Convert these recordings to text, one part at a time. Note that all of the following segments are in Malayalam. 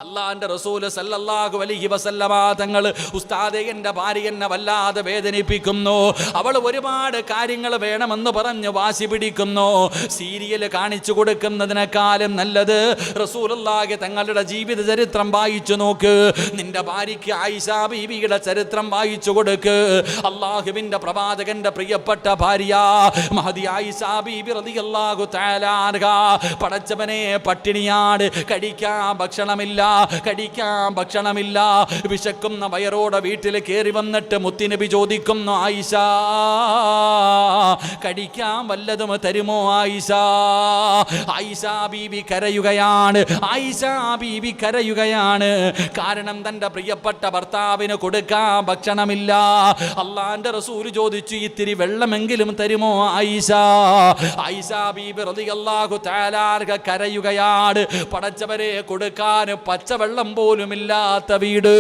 അള്ളാന്റെ റസൂല് സല്ലല്ലാഹു അലൈഹി വസല്ലമ തങ്ങൾ ഉസ്താദേ എൻ്റെ ഭാര്യ എന്നെ വല്ലാതെ വേദനിപ്പിക്കുന്നു, അവൾ ഒരുപാട് കാര്യങ്ങൾ വേണമെന്ന് പറഞ്ഞ് വാശി പിടിക്കുന്നു. സീരിയൽ കാണിച്ചു കൊടുക്കുന്നതിനേക്കാളും നല്ലത് റസൂലുള്ളാഹി തങ്ങളുടെ ജീവിത ചരിത്രം വായിച്ചു നോക്ക്. നിന്റെ ഭാര്യയ്ക്ക് ആയിഷ ബീവിയുടെ ചരിത്രം വായിച്ചു കൊടുക്ക്. അള്ളാഹുവിൻ്റെ പ്രവാചകന്റെ പ്രിയപ്പെട്ട ഭാര്യ മഹദി ആയിഷ ബീവി റളിയല്ലാഹു തആല അൻഹാ പടച്ചവനെ പട്ടിണിയാണ്, കഴിക്കാൻ ഭക്ഷണമില്ല, വിശക്കുന്ന വയറോടെ വീട്ടിൽ കയറി വന്നിട്ട് മുത്തുനബി ചോദിക്കുന്നു, ആയിഷ കഴിക്കാൻ വല്ലതും തരുമോ ആയിഷ? ആയിഷ ബീവി കരയുകയാണ്. ആയിഷ ബീവി കരയുകയാണ്. കാരണം തൻ്റെ പ്രിയപ്പെട്ട ഭർത്താവിന് കൊടുക്കാൻ ഭക്ഷണമില്ല. അള്ളാന്റെ റസൂല് ചോദിച്ചു, ഇത്തിരി വെള്ളമെങ്കിലും തരുമോ ആയിഷ? ആയിഷ ബീവി റളിയല്ലാഹു തആല അൻഹ കരയുകയാണ്. പടച്ചവരെ കൊടുക്കാൻ പച്ചവെള്ളം പോലും ഇല്ലാത്ത വീട്.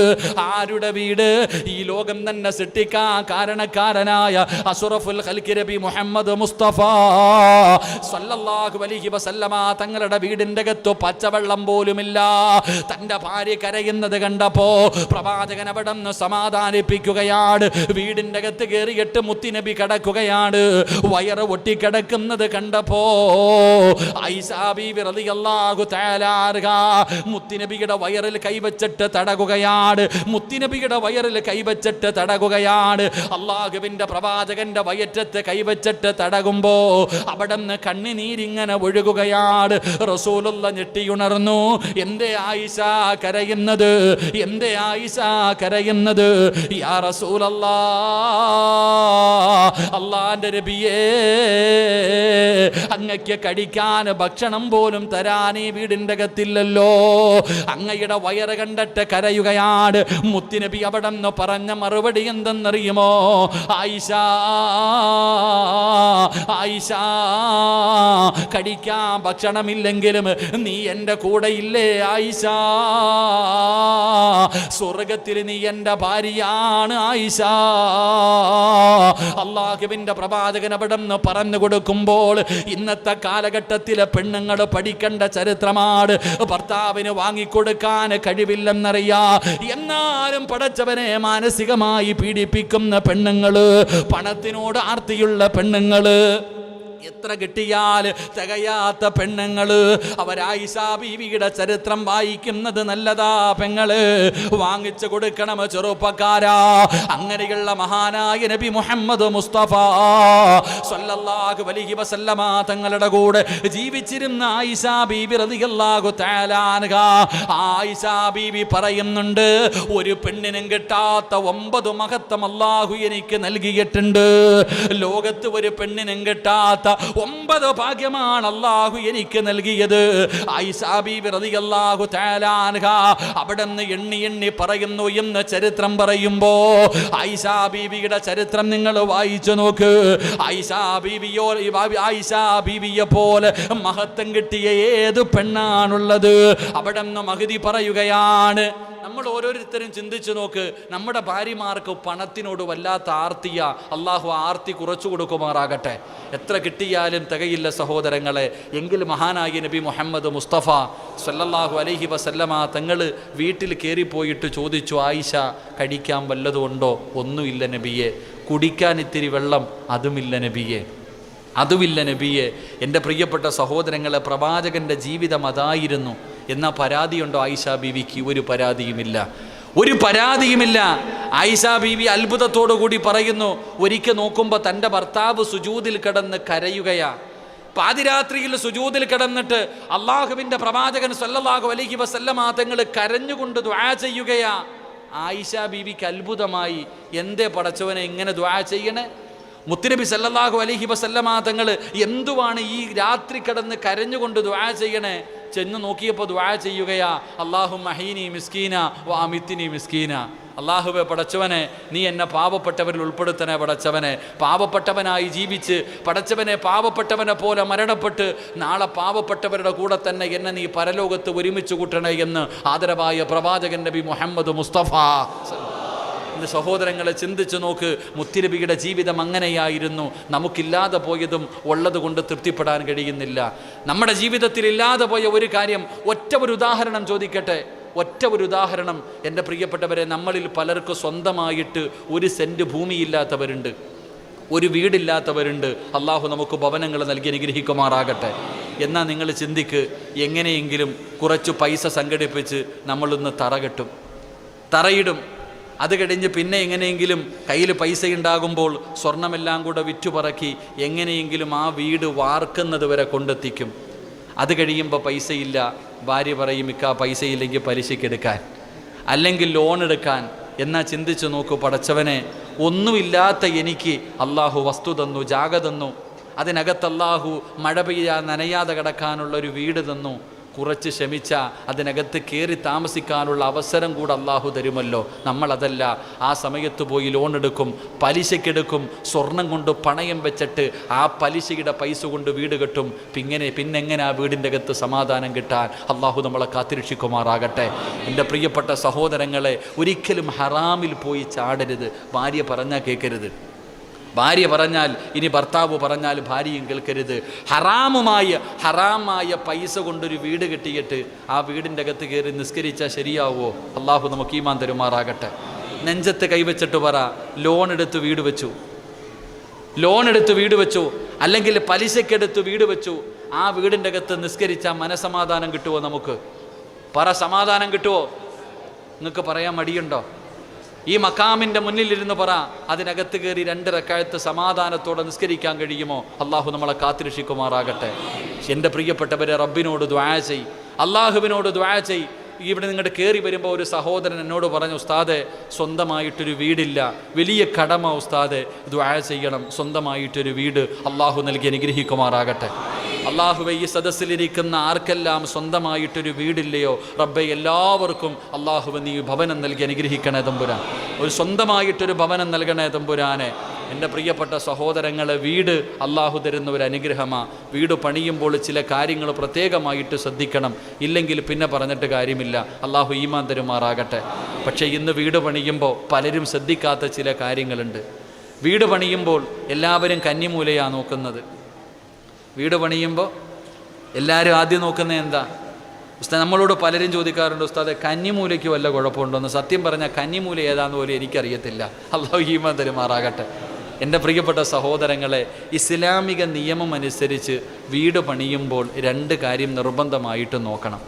ആരുടെ വീട്? ഈ ലോകം തന്നെ സൃഷ്ടിക്കാൻ കാരണക്കാരനായ അഷ്റഫുൽ ഖൽഖി നബി മുഹമ്മദ് മുസ്തഫ സല്ലല്ലാഹു അലൈഹി വസല്ലമ തങ്ങളുടെ വീടിന്റെ അകത്ത് പച്ചവെള്ളം പോലുമില്ല. തന്റെ ഭാര്യ കരയുന്നത് കണ്ടപ്പോ പ്രവാചകൻ അവിടെ നിന്ന് സമാധാനിപ്പിക്കുകയാണ്. വീടിന്റെ അകത്ത് കയറിയിട്ട് മുത്തുനബി കിടക്കുകയാണ്. വയറ് ഒട്ടിക്കിടക്കുന്നത് കണ്ടപ്പോ ആയിഷ ബീവി റളിയല്ലാഹു തആല അൻഹ മുത്തുനബിയുടെ വയറിൽ കൈവച്ചിട്ട് തടകുകയാണ്. മുത്തുനബിയുടെ വയറിൽ കൈവച്ചിട്ട് തടകുകയാണ്. അള്ളാഹുവിന്റെ പ്രവാചകന്റെ വയറ്റത്ത് കൈവച്ചിട്ട് തടകുമ്പോ അവിടെ നിന്ന് കണ്ണുനീരിങ്ങനെ ഒഴുകുകയാണ്. റസൂലുള്ള ഞെട്ടിയുണർന്നു. എന്തേ ആയിഷ കരയുന്നത്? എന്തേ ആയിഷ കരയുന്നത്? യാ റസൂലല്ലാഹ്, അള്ളാന്റെ നബിയേ, അങ്ങയ്ക്ക് കഴിക്കാൻ ഭക്ഷണം പോലും തരാൻ ഈ വീടിന്റെ അകത്തില്ലല്ലോ. അങ്ങയുടെ വയറ് കണ്ടിട്ട് കരയുകയാണ്. മുത്തുനബി അവിടെ നിന്ന് പറഞ്ഞ മറുപടി എന്തെന്നറിയുമോ? ആയിഷ, ആയിഷ, കഴിക്കാൻ ഭക്ഷണമില്ലെങ്കിലും നീ എൻ്റെ കൂടെ ഇല്ലേ ആയിഷ? സ്വർഗത്തിൽ നീ എൻ്റെ ഭാര്യയാണ് ആയിഷ. അള്ളാഹുവിൻ്റെ പ്രവാചകൻ അവിടെ നിന്ന് പറഞ്ഞു കൊടുക്കുമ്പോൾ ഇന്നത്തെ കാലഘട്ടത്തിലെ പെണ്ണുങ്ങൾ പഠിക്കേണ്ട ചരിത്രമാണ്. ഭർത്താവിന് വാങ്ങിക്കൊടുക്കാൻ കഴിവില്ലെന്നറിയാ, എന്നാലും പടച്ചവനെ മാനസികമായി പീഡിപ്പിക്കുന്ന പെണ്ണുങ്ങള്, പണത്തിനോട് ആർത്തിയുള്ള പെണ്ണുങ്ങള്, എത്ര കിട്ടിയാൽ തികയാത്ത പെണ്ണുങ്ങള്, അവരായിഷ ബീവിയുടെ ചരിത്രം വായിക്കുന്നത് നല്ലതാ പെങ്ങള്. വാങ്ങിച്ചു കൊടുക്കണം ചെറുപ്പക്കാരാ. അങ്ങനെയുള്ള മഹാനായ നബി മുഹമ്മദ് മുസ്തഫ സല്ലല്ലാഹു അലൈഹി വസല്ലമ തങ്ങളുടെ കൂടെ ജീവിച്ചിരുന്ന ആയിഷ ബീവി റളിയല്ലാഹു തആല അൻഹ, ആയിഷ ബീവി പറയുന്നുണ്ട്, ഒരു പെണ്ണിനും കിട്ടാത്ത 9 മഹത്വം അല്ലാഹു എനിക്ക് നൽകിയിട്ടുണ്ട്. ലോകത്ത് ഒരു പെണ്ണിനും കിട്ടാത്ത 9 ഭാഗ്യമാണ് അല്ലാഹു എനിക്ക് നൽകിയത്. ആയിഷ ബീവി റളിയല്ലാഹു തആല അൻഹ അവിടെ നിന്ന് എണ്ണി എണ്ണി പറയുന്നു എന്ന് ചരിത്രം പറയുമ്പോ ആയിഷ ബീവിയുടെ ചരിത്രം നിങ്ങൾ വായിച്ചു നോക്ക്. ആയിഷ ബീവിയെ പോലെ മഹത്വം കിട്ടിയ ഏത് പെണ്ണാണുള്ളത്? അവിടെ നിന്ന് മഹദി പറയുകയാണ്, നമ്മൾ ഓരോരുത്തരും ചിന്തിച്ചു നോക്ക്, നമ്മുടെ ഭാര്യമാർക്ക് പണത്തിനോട് വല്ലാത്ത ആർത്തിയ. അള്ളാഹു ആർത്തി കുറച്ചു കൊടുക്കുമാറാകട്ടെ. എത്ര കിട്ടിയാലും തികയില്ല സഹോദരങ്ങളെ. എങ്കിൽ മഹാനായ നബി മുഹമ്മദ് മുസ്തഫ സല്ലല്ലാഹു അലൈഹി വസല്ലമ തങ്ങൾ വീട്ടിൽ കയറിപ്പോയിട്ട് ചോദിച്ചു, ആയിഷ കഴിക്കാൻ വല്ലതും ഉണ്ടോ? ഒന്നുമില്ല നബിയെ. കുടിക്കാൻ ഇത്തിരി വെള്ളം? അതുമില്ല നബിയെ. അതുമില്ല നബിയെ. എൻ്റെ പ്രിയപ്പെട്ട സഹോദരങ്ങളെ, പ്രവാചകൻ്റെ ജീവിതം അതായിരുന്നു. എന്നാ പരാതിയുണ്ടോ ആയിഷ ബീവിക്ക്? ഒരു പരാതിയുമില്ല, ഒരു പരാതിയുമില്ല. ആയിഷ ബീവി അത്ഭുതത്തോടു കൂടി പറയുന്നു, ഒരിക്കൽ നോക്കുമ്പോൾ തൻ്റെ ഭർത്താവ് സുജൂദിൽ കിടന്ന് കരയുകയാ. പാതിരാത്രിയിൽ സുജൂദിൽ കിടന്നിട്ട് അള്ളാഹുവിൻ്റെ പ്രവാചകൻ സല്ലല്ലാഹു അലൈഹി വസല്ലമ തങ്ങൾ കരഞ്ഞുകൊണ്ട് ദുആ ചെയ്യുകയാ. ആയിഷ ബീവിക്ക് അത്ഭുതമായി, എന്തേ പടച്ചവനെ ഇങ്ങനെ ദുആ ചെയ്യണേ? മുത്തുനബി സല്ലല്ലാഹു അലൈഹി വസല്ലമ തങ്ങൾ എന്തുവാണ് ഈ രാത്രി കിടന്ന് കരഞ്ഞുകൊണ്ട് ദുആ ചെയ്യണേ? ചെന്ന് നോക്കിയപ്പോൾ ദുആ ചെയ്യുകയാ, അല്ലാഹുമ്മ അഹീനി മിസ്കീന വ അമിത്നി മിസ്കീന. അള്ളാഹുവെ പടച്ചവനെ, നീ എന്നെ പാവപ്പെട്ടവരിൽ ഉൾപ്പെടുത്തണേ പടച്ചവനെ. പാവപ്പെട്ടവനായി ജീവിച്ച് പടച്ചവനെ പാവപ്പെട്ടവനെ പോലെ മരണപ്പെട്ട് നാളെ പാവപ്പെട്ടവരുടെ കൂടെ തന്നെ എന്നെ നീ പരലോകത്ത് ഒരുമിച്ച് കൂട്ടണേ എന്ന് ആദരവായ പ്രവാചകൻ നബി മുഹമ്മദ് മുസ്തഫ. എൻ്റെ സഹോദരങ്ങളെ ചിന്തിച്ചു നോക്ക്, മുത്തുനബിയുടെ ജീവിതം അങ്ങനെയായിരുന്നു. നമുക്കില്ലാതെ പോയതും ഉള്ളത് കൊണ്ട് തൃപ്തിപ്പെടാൻ കഴിയുന്നില്ല. നമ്മുടെ ജീവിതത്തിൽ ഇല്ലാതെ പോയ ഒരു കാര്യം, ഒറ്റ ഒരു ഉദാഹരണം ചോദിക്കട്ടെ. ഒറ്റ ഒരു ഉദാഹരണം എൻ്റെ പ്രിയപ്പെട്ടവരെ, നമ്മളിൽ പലർക്കും സ്വന്തമായിട്ട് 1 സെൻറ്റ് ഭൂമിയില്ലാത്തവരുണ്ട്, ഒരു വീടില്ലാത്തവരുണ്ട്. അള്ളാഹു നമുക്ക് ഭവനങ്ങൾ നൽകി അനുഗ്രഹിക്കുമാറാകട്ടെ. എന്നാൽ നിങ്ങൾ ചിന്തിക്ക്, എങ്ങനെയെങ്കിലും കുറച്ച് പൈസ സംഘടിപ്പിച്ച് നമ്മളൊന്ന് തറയിടും. അത് കഴിഞ്ഞ് പിന്നെ എങ്ങനെയെങ്കിലും കയ്യിൽ പൈസ ഉണ്ടാകുമ്പോൾ സ്വർണമെല്ലാം കൂടെ വിറ്റുപറക്കി എങ്ങനെയെങ്കിലും ആ വീട് വാർക്കുന്നത് വരെ കൊണ്ടെത്തിക്കും. അത് കഴിയുമ്പോൾ പൈസയില്ല. ഭാര്യ പറയും, ഇക്കാ പൈസയില്ലെങ്കിൽ പലിശയ്ക്കെടുക്കാൻ, അല്ലെങ്കിൽ ലോൺ എടുക്കാൻ. എന്നാൽ ചിന്തിച്ച് നോക്കൂ, പടച്ചവനെ, ഒന്നുമില്ലാത്ത എനിക്ക് അള്ളാഹു വസ്തു തന്നു, ജാഗ തന്നു, അതിനകത്ത് അള്ളാഹു മഴ നനയാതെ കിടക്കാനുള്ളൊരു വീട് തന്നു. കുറച്ച് ക്ഷമിച്ച അതിനകത്ത് കയറി താമസിക്കാനുള്ള അവസരം കൂടെ അള്ളാഹു തരുമല്ലോ. നമ്മളതല്ല, ആ സമയത്ത് പോയി ലോൺ എടുക്കും, പലിശയ്ക്കെടുക്കും, സ്വർണം കൊണ്ട് പണയം വെച്ചിട്ട് ആ പലിശയുടെ പൈസ കൊണ്ട് വീട് കെട്ടും. പിന്നെങ്ങനെ ആ വീടിൻ്റെ അകത്ത് സമാധാനം കിട്ടാൻ? അള്ളാഹു നമ്മളെ കാത്തിരക്ഷിക്കുമാറാകട്ടെ. എൻ്റെ പ്രിയപ്പെട്ട സഹോദരങ്ങളെ, ഒരിക്കലും ഹറാമിൽ പോയി ചാടരുത്. ഭാര്യ പറഞ്ഞാൽ കേൾക്കരുത്. ഭാര്യ പറഞ്ഞാൽ ഇനി ഭർത്താവ് പറഞ്ഞാൽ ഭാര്യയും കേൾക്കരുത്. ഹറാമായ പൈസ കൊണ്ടൊരു വീട് കെട്ടിയിട്ട് ആ വീടിൻ്റെ അകത്ത് കയറി നിസ്കരിച്ചാൽ ശരിയാവുമോ? അള്ളാഹു നമുക്ക് ഈമാൻ തരുമാറാകട്ടെ. നെഞ്ചത്ത് കൈവച്ചിട്ട് പറ, ലോൺ എടുത്ത് വീട് വെച്ചു, അല്ലെങ്കിൽ പലിശക്കെടുത്ത് വീട് വെച്ചു. ആ വീടിൻ്റെ അകത്ത് നിസ്കരിച്ചാൽ മനസമാധാനം കിട്ടുമോ? നമുക്ക് പറ, സമാധാനം കിട്ടുമോ? നിങ്ങൾക്ക് പറയാൻ മടിയുണ്ടോ? ഈ മക്കാമിൻ്റെ മുന്നിലിരുന്ന് പറ, അതിനകത്ത് കയറി 2 റക്അത്ത് സമാധാനത്തോടെ നിസ്കരിക്കാൻ കഴിയുമോ? അള്ളാഹു നമ്മളെ കാത്തിരക്ഷിക്കുമാറാകട്ടെ. എൻ്റെ പ്രിയപ്പെട്ടവരെ, റബ്ബിനോട് ദുആ ചെയ്, അള്ളാഹുവിനോട് ദുആ ചെയ്. ഇവിടെ നിങ്ങളുടെ കയറി വരുമ്പോൾ ഒരു സഹോദരൻ എന്നോട് പറഞ്ഞു, ഉസ്താദെ, സ്വന്തമായിട്ടൊരു വീടില്ല, വലിയ കടമ ഉസ്താദെ, ദുആ ചെയ്യണം, സ്വന്തമായിട്ടൊരു വീട് അള്ളാഹു നൽകി അനുഗ്രഹിക്കുമാറാകട്ടെ. അള്ളാഹുവെ, ഈ സദസ്സിലിരിക്കുന്ന ആർക്കെല്ലാം സ്വന്തമായിട്ടൊരു വീടില്ലയോ റബ്ബെ, എല്ലാവർക്കും അള്ളാഹുവെ നീ ഭവനം നൽകി അനുഗ്രഹിക്കണേ തമ്പുരാൻ. ഒരു സ്വന്തമായിട്ടൊരു ഭവനം നൽകണേ തമ്പുരാനെ. എൻ്റെ പ്രിയപ്പെട്ട സഹോദരങ്ങളെ, വീട് അള്ളാഹു തരുന്ന ഒരു അനുഗ്രഹമാണ്. വീട് പണിയുമ്പോൾ ചില കാര്യങ്ങൾ പ്രത്യേകമായിട്ട് ശ്രദ്ധിക്കണം, ഇല്ലെങ്കിൽ പിന്നെ പറഞ്ഞിട്ട് കാര്യമില്ല. അള്ളാഹു ഈമാൻ തരുമാറാകട്ടെ. പക്ഷേ ഇന്ന് വീട് പണിയുമ്പോൾ പലരും ശ്രദ്ധിക്കാത്ത ചില കാര്യങ്ങളുണ്ട്. വീട് പണിയുമ്പോൾ എല്ലാവരും കന്നിമൂലയാണ് നോക്കുന്നത്. വീട് പണിയുമ്പോൾ എല്ലാവരും ആദ്യം നോക്കുന്നത് എന്താ? ഉസ്താദ്, നമ്മളോട് പലരും ചോദിക്കാറുണ്ട്, ഉസ്താദെ, കന്നിമൂലയ്ക്ക് വല്ല കുഴപ്പമുണ്ടോയെന്ന്. സത്യം പറഞ്ഞാൽ കന്നിമൂല ഏതാന്ന് പോലും എനിക്കറിയത്തില്ല. അള്ളാഹു ഈമാൻ തരുമാറാകട്ടെ. എൻ്റെ പ്രിയപ്പെട്ട സഹോദരങ്ങളെ, ഇസ്ലാമിക നിയമം അനുസരിച്ച് വീട് പണിയുമ്പോൾ 2 കാര്യം നിർബന്ധമായിട്ട് നോക്കണം.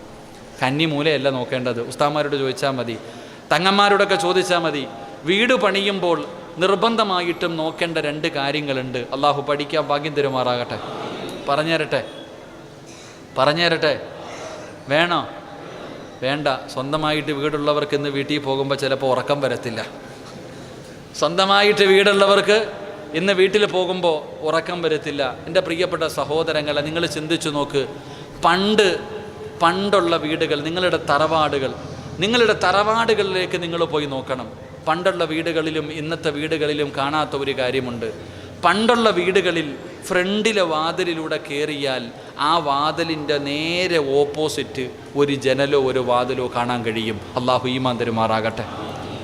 കന്നിമൂലയല്ല നോക്കേണ്ടത്. ഉസ്താദ്മാരോട് ചോദിച്ചാൽ മതി, തങ്ങന്മാരോടൊക്കെ ചോദിച്ചാൽ മതി. വീട് പണിയുമ്പോൾ നിർബന്ധമായിട്ടും നോക്കേണ്ട 2 കാര്യങ്ങളുണ്ട്. അള്ളാഹു പഠിക്കാൻ ഭാഗ്യം തരുമാറാകട്ടെ. പറഞ്ഞുതരട്ടെ? വേണോ? വേണ്ട. സ്വന്തമായിട്ട് വീടുള്ളവർക്ക് ഇന്ന് വീട്ടിൽ പോകുമ്പോൾ ചിലപ്പോൾ ഉറക്കം വരത്തില്ല. സ്വന്തമായിട്ട് വീടുള്ളവർക്ക് ഇന്ന് വീട്ടിൽ പോകുമ്പോൾ ഉറക്കം വരത്തില്ല. എൻ്റെ പ്രിയപ്പെട്ട സഹോദരങ്ങളെ, നിങ്ങൾ ചിന്തിച്ചു നോക്ക്. പണ്ടുള്ള വീടുകൾ, നിങ്ങളുടെ തറവാടുകളിലേക്ക് നിങ്ങൾ പോയി നോക്കണം. പണ്ടുള്ള വീടുകളിലും ഇന്നത്തെ വീടുകളിലും കാണാത്ത ഒരു കാര്യമുണ്ട്. പണ്ടുള്ള വീടുകളിൽ ഫ്രണ്ടിലെ വാതിലിലൂടെ കയറിയാൽ ആ വാതിലിൻ്റെ നേരെ ഓപ്പോസിറ്റ് ഒരു ജനലോ ഒരു വാതിലോ കാണാൻ കഴിയും. അള്ളാഹു ഈമാൻ തരുമാറാകട്ടെ.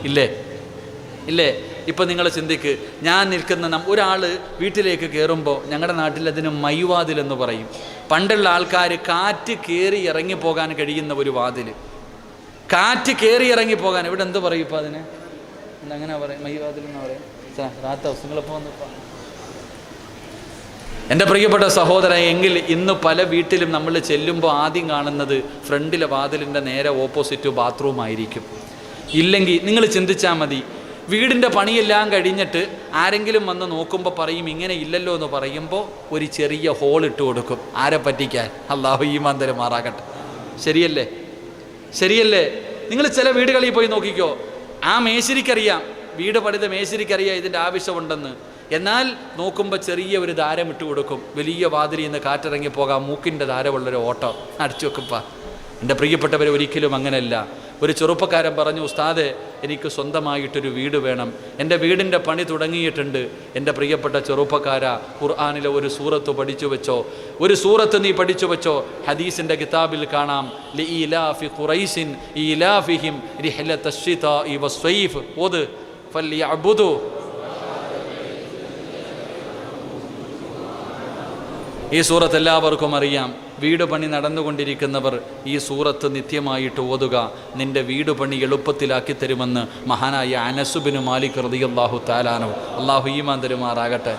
ഇല്ലേ? ഇപ്പം നിങ്ങൾ ചിന്തിക്ക്, ഞാൻ നിൽക്കുന്ന ഒരാൾ വീട്ടിലേക്ക് കയറുമ്പോൾ ഞങ്ങളുടെ നാട്ടിൽ അതിന് മൈവാതിൽ എന്ന് പറയും. പണ്ടുള്ള ആൾക്കാർ കാറ്റ് കയറി ഇറങ്ങിപ്പോകാൻ കഴിയുന്ന ഒരു വാതിൽ, കാറ്റ് കയറി ഇറങ്ങിപ്പോകാൻ. ഇവിടെ എന്ത് പറയും ഇപ്പം അതിന്? അങ്ങനെ പറയും, മൈവാതിൽ എന്ന് പറയും. നിങ്ങളിപ്പോൾ വന്നിപ്പോൾ എൻ്റെ പ്രിയപ്പെട്ട സഹോദരൻ, എങ്കിൽ ഇന്ന് പല വീട്ടിലും നമ്മൾ ചെല്ലുമ്പോൾ ആദ്യം കാണുന്നത് ഫ്രണ്ടിലെ വാതിലിൻ്റെ നേരെ ഓപ്പോസിറ്റ് ബാത്റൂം ആയിരിക്കും. ഇല്ലെങ്കിൽ നിങ്ങൾ ചിന്തിച്ചാൽ മതി, വീടിൻ്റെ പണിയെല്ലാം കഴിഞ്ഞിട്ട് ആരെങ്കിലും വന്ന് നോക്കുമ്പോൾ പറയും ഇങ്ങനെ ഇല്ലല്ലോ എന്ന് പറയുമ്പോൾ ഒരു ചെറിയ ഹോൾ ഇട്ട് കൊടുക്കും. ആരെ പറ്റിക്കാൻ? അള്ളാഹു ഈമാൻ തരുമാറാകട്ടെ. ശരിയല്ലേ? നിങ്ങൾ ചില വീടുകളിൽ പോയി നോക്കിക്കോ, ആ മേശരിക്കറിയാം, വീട് പണിത മേശരിക്കറിയാം ഇതിൻ്റെ ആവശ്യമുണ്ടെന്ന്. എന്നാൽ നോക്കുമ്പോൾ ചെറിയ ഒരു ധാരം ഇട്ട് കൊടുക്കും. വലിയ വാതിലിൽ നിന്ന് കാറ്റിറങ്ങി പോകാം, മൂക്കിൻ്റെ ധാരമുള്ളൊരു ഓട്ടം അടിച്ചു വെക്കുപ്പാ. എൻ്റെ പ്രിയപ്പെട്ടവർ, ഒരിക്കലും അങ്ങനെയല്ല. ഒരു ചെറുപ്പക്കാരൻ പറഞ്ഞു, ഉസ്താദെ, എനിക്ക് സ്വന്തമായിട്ടൊരു വീട് വേണം, എൻ്റെ വീടിൻ്റെ പണി തുടങ്ങിയിട്ടുണ്ട്. എൻ്റെ പ്രിയപ്പെട്ട ചെറുപ്പക്കാരാ, ഖുർആനിലെ ഒരു സൂറത്ത് പഠിച്ചു വെച്ചോ, ഒരു സൂറത്ത് നീ പഠിച്ചു വെച്ചോ. ഹദീസിൻ്റെ കിതാബിൽ കാണാം, ലഇലാഫി ഖുറൈശിൻ ഇലാഫിഹിം റിഹ്ലത്തശ് ശിതാഇ വസ്സൈഫ് ഓത് ഫൽയഅബ്ദു. ഈ സൂറത്ത് എല്ലാവർക്കും അറിയാം. വീട് പണി നടന്നുകൊണ്ടിരിക്കുന്നവർ ഈ സൂറത്ത് നിത്യമായിട്ട് ഓതുക, നിൻ്റെ വീട് പണി എളുപ്പത്തിലാക്കി തരുമെന്ന് മഹാനായ അനസ് ബിൻ മാലിക് റളിയല്ലാഹു തആല അൻഹു, അള്ളാഹു ഈമാൻ തരുമാറാകട്ടെ.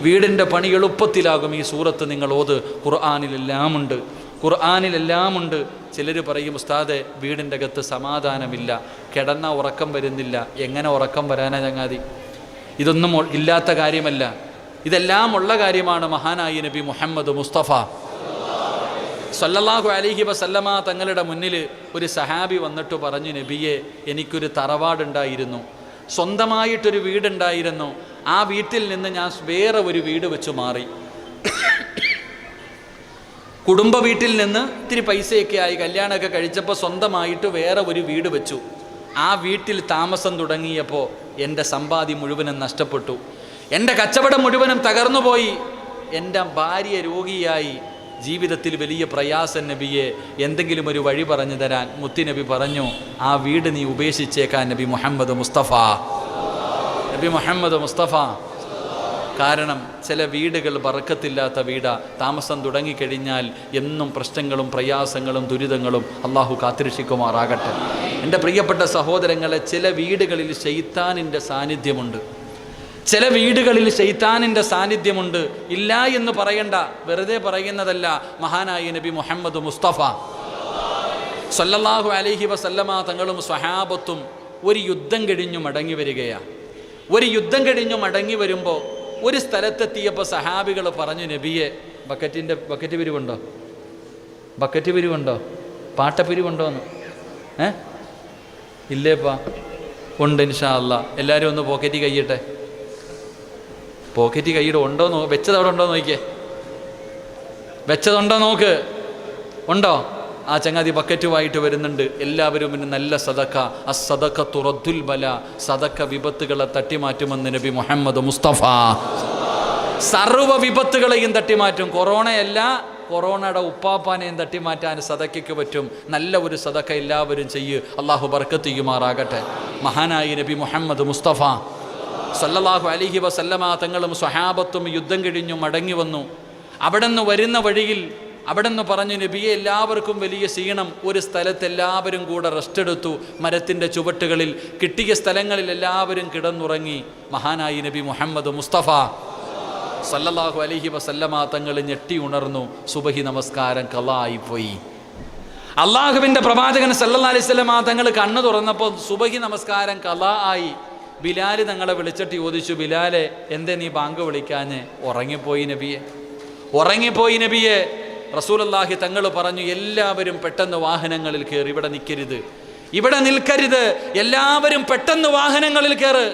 വീടിൻ്റെ പണി എളുപ്പത്തിലാകും ഈ സൂറത്ത് നിങ്ങൾ ഓത്. ഖുർആനിലെല്ലാമുണ്ട്, ഖുർആനിലെല്ലാമുണ്ട്. ചിലർ പറയും, ഉസ്താദെ വീടിൻ്റെ അകത്ത് സമാധാനമില്ല, കിടന്ന ഉറക്കം വരുന്നില്ല. എങ്ങനെ ഉറക്കം വരാനാ ചങ്ങാതി? ഇതൊന്നും ഇല്ലാത്ത കാര്യമല്ല, ഇതെല്ലാം ഉള്ള കാര്യമാണ്. മഹാനായ നബി മുഹമ്മദ് മുസ്തഫ സല്ലല്ലാഹു അലൈഹി വസല്ലമ തങ്ങളുടെ മുന്നിൽ ഒരു സഹാബി വന്നിട്ട് പറഞ്ഞു, നബിയെ, എനിക്കൊരു തറവാടുണ്ടായിരുന്നു, സ്വന്തമായിട്ടൊരു വീടുണ്ടായിരുന്നു. ആ വീട്ടിൽ നിന്ന് ഞാൻ വേറെ ഒരു വീട് വെച്ച് മാറി. കുടുംബ വീട്ടിൽ നിന്ന് ഇത്തിരി പൈസയൊക്കെ ആയി, കല്യാണമൊക്കെ കഴിച്ചപ്പോൾ സ്വന്തമായിട്ട് വേറെ ഒരു വീട് വെച്ചു. ആ വീട്ടിൽ താമസം തുടങ്ങിയപ്പോൾ എൻ്റെ സമ്പാദ്യം മുഴുവനും നഷ്ടപ്പെട്ടു, എൻ്റെ കച്ചവടം മുഴുവനും തകർന്നുപോയി, എൻ്റെ ഭാര്യ രോഗിയായി, ജീവിതത്തിൽ വലിയ പ്രയാസം. നബിയെ, എന്തെങ്കിലും ഒരു വഴി പറഞ്ഞു തരാൻ. മുത്തുനബി പറഞ്ഞു, ആ വീട് നീ ഉപേക്ഷിച്ചേക്കാൻ നബി മുഹമ്മദ് മുസ്തഫ. നബി മുഹമ്മദ് മുസ്തഫ. കാരണം ചില വീടുകൾ ബറക്കത്തില്ലാത്ത വീടാ. താമസം തുടങ്ങിക്കഴിഞ്ഞാൽ എന്നും പ്രശ്നങ്ങളും പ്രയാസങ്ങളും ദുരിതങ്ങളും. അള്ളാഹു കാത്തിരക്ഷിക്കുമാറാകട്ടെ. എൻ്റെ പ്രിയപ്പെട്ട സഹോദരങ്ങളെ, ചില വീടുകളിൽ ശൈത്താനിൻ്റെ സാന്നിധ്യമുണ്ട്, ചില വീടുകളിൽ ശൈത്താനിൻ്റെ സാന്നിധ്യമുണ്ട്. ഇല്ല എന്ന് പറയണ്ട, വെറുതെ പറയുന്നതല്ല. മഹാനായ നബി മുഹമ്മദ് മുസ്തഫ സല്ലല്ലാഹു അലൈഹി വസല്ലമ തങ്ങളും സ്വഹാബത്തും ഒരു യുദ്ധം കഴിഞ്ഞു മടങ്ങി വരികയാണ്. ഒരു യുദ്ധം കഴിഞ്ഞു മടങ്ങി വരുമ്പോൾ ഒരു സ്ഥലത്തെത്തിയപ്പോൾ സഹാബികൾ പറഞ്ഞു, നബിയെ, ബക്കറ്റ് പിരിവുണ്ടോ? ബക്കറ്റ് പിരിവുണ്ടോ? പാട്ടപ്പിരിവുണ്ടോ എന്ന്? ഇല്ലേപ്പാ. ഉണ്ട്, ഇൻഷാ അല്ലാഹ്. എല്ലാവരും ഒന്ന് പോക്കറ്റ് കയ്യട്ടെ. പോക്കറ്റ് കൈയ്യുടെ ഉണ്ടോ നോ, വെച്ചതവിടെ ഉണ്ടോ നോക്കിയേ, വെച്ചതുണ്ടോ നോക്ക്. ഉണ്ടോ? ആ ചങ്ങാതി ബക്കറ്റുമായിട്ട് വരുന്നുണ്ട്. എല്ലാവരും പിന്നെ നല്ല സദക്ക, അസ്സദഖത്തു റദ്ദുൽ ബല, സദക്ക വിപത്തുകളെ തട്ടിമാറ്റുമെന്ന് നബി മുഹമ്മദ് മുസ്തഫ. സർവ്വ വിപത്തുകളെയും തട്ടിമാറ്റും. കൊറോണയല്ല, കൊറോണയുടെ ഉപ്പാപ്പാനെയും തട്ടിമാറ്റാൻ സദക്കയ്ക്ക് പറ്റും. നല്ല ഒരു സദക്ക എല്ലാവരും ചെയ്യ്. അള്ളാഹു ബർക്കത്ത് ചെയ്യുമാറാകട്ടെ. മഹാനായ നബി മുഹമ്മദ് മുസ്തഫ സല്ലല്ലാഹു അലൈഹി വസല്ലമ തങ്ങളും സ്വഹാബത്തും യുദ്ധം കഴിഞ്ഞു മടങ്ങി വന്നു. അവിടെ നിന്ന് വരുന്ന വഴിയിൽ അവിടെ നിന്ന് പറഞ്ഞു, നബിയെ, എല്ലാവർക്കും വലിയ ക്ഷീണം. ഒരു സ്ഥലത്ത് എല്ലാവരും കൂടെ റെസ്റ്റ് എടുത്തു. മരത്തിൻ്റെ ചുവട്ടുകളിൽ കിട്ടിയ സ്ഥലങ്ങളിൽ എല്ലാവരും കിടന്നുറങ്ങി. മഹാനായി നബി മുഹമ്മദ് മുസ്തഫ സല്ലല്ലാഹു അലൈഹി വസല്ലമ തങ്ങൾ ഞെട്ടി ഉണർന്നു. സുബഹി നമസ്കാരം ഖളായിപ്പോയി. അള്ളാഹുവിൻ്റെ പ്രവാചകൻ സല്ലല്ലാഹു അലൈഹി വസല്ലമ തങ്ങൾ കണ്ണു തുറന്നപ്പോൾ സുബഹി നമസ്കാരം ഖളാ ആയി. ബിലാൽ തങ്ങളെ വിളിച്ചിട്ട് ചോദിച്ചു, ബിലാലെ, എന്തേ നീ ബാങ്ക് വിളിക്കാഞ്ഞ്? ഉറങ്ങിപ്പോയി നബിയെ, ഉറങ്ങിപ്പോയി നബിയെ. റസൂലുള്ളാഹി തങ്ങൾ പറഞ്ഞു, എല്ലാവരും പെട്ടെന്ന് വാഹനങ്ങളിൽ കയറി, ഇവിടെ നിൽക്കരുത്, ഇവിടെ നിൽക്കരുത്, എല്ലാവരും പെട്ടെന്ന് വാഹനങ്ങളിൽ കയറ്.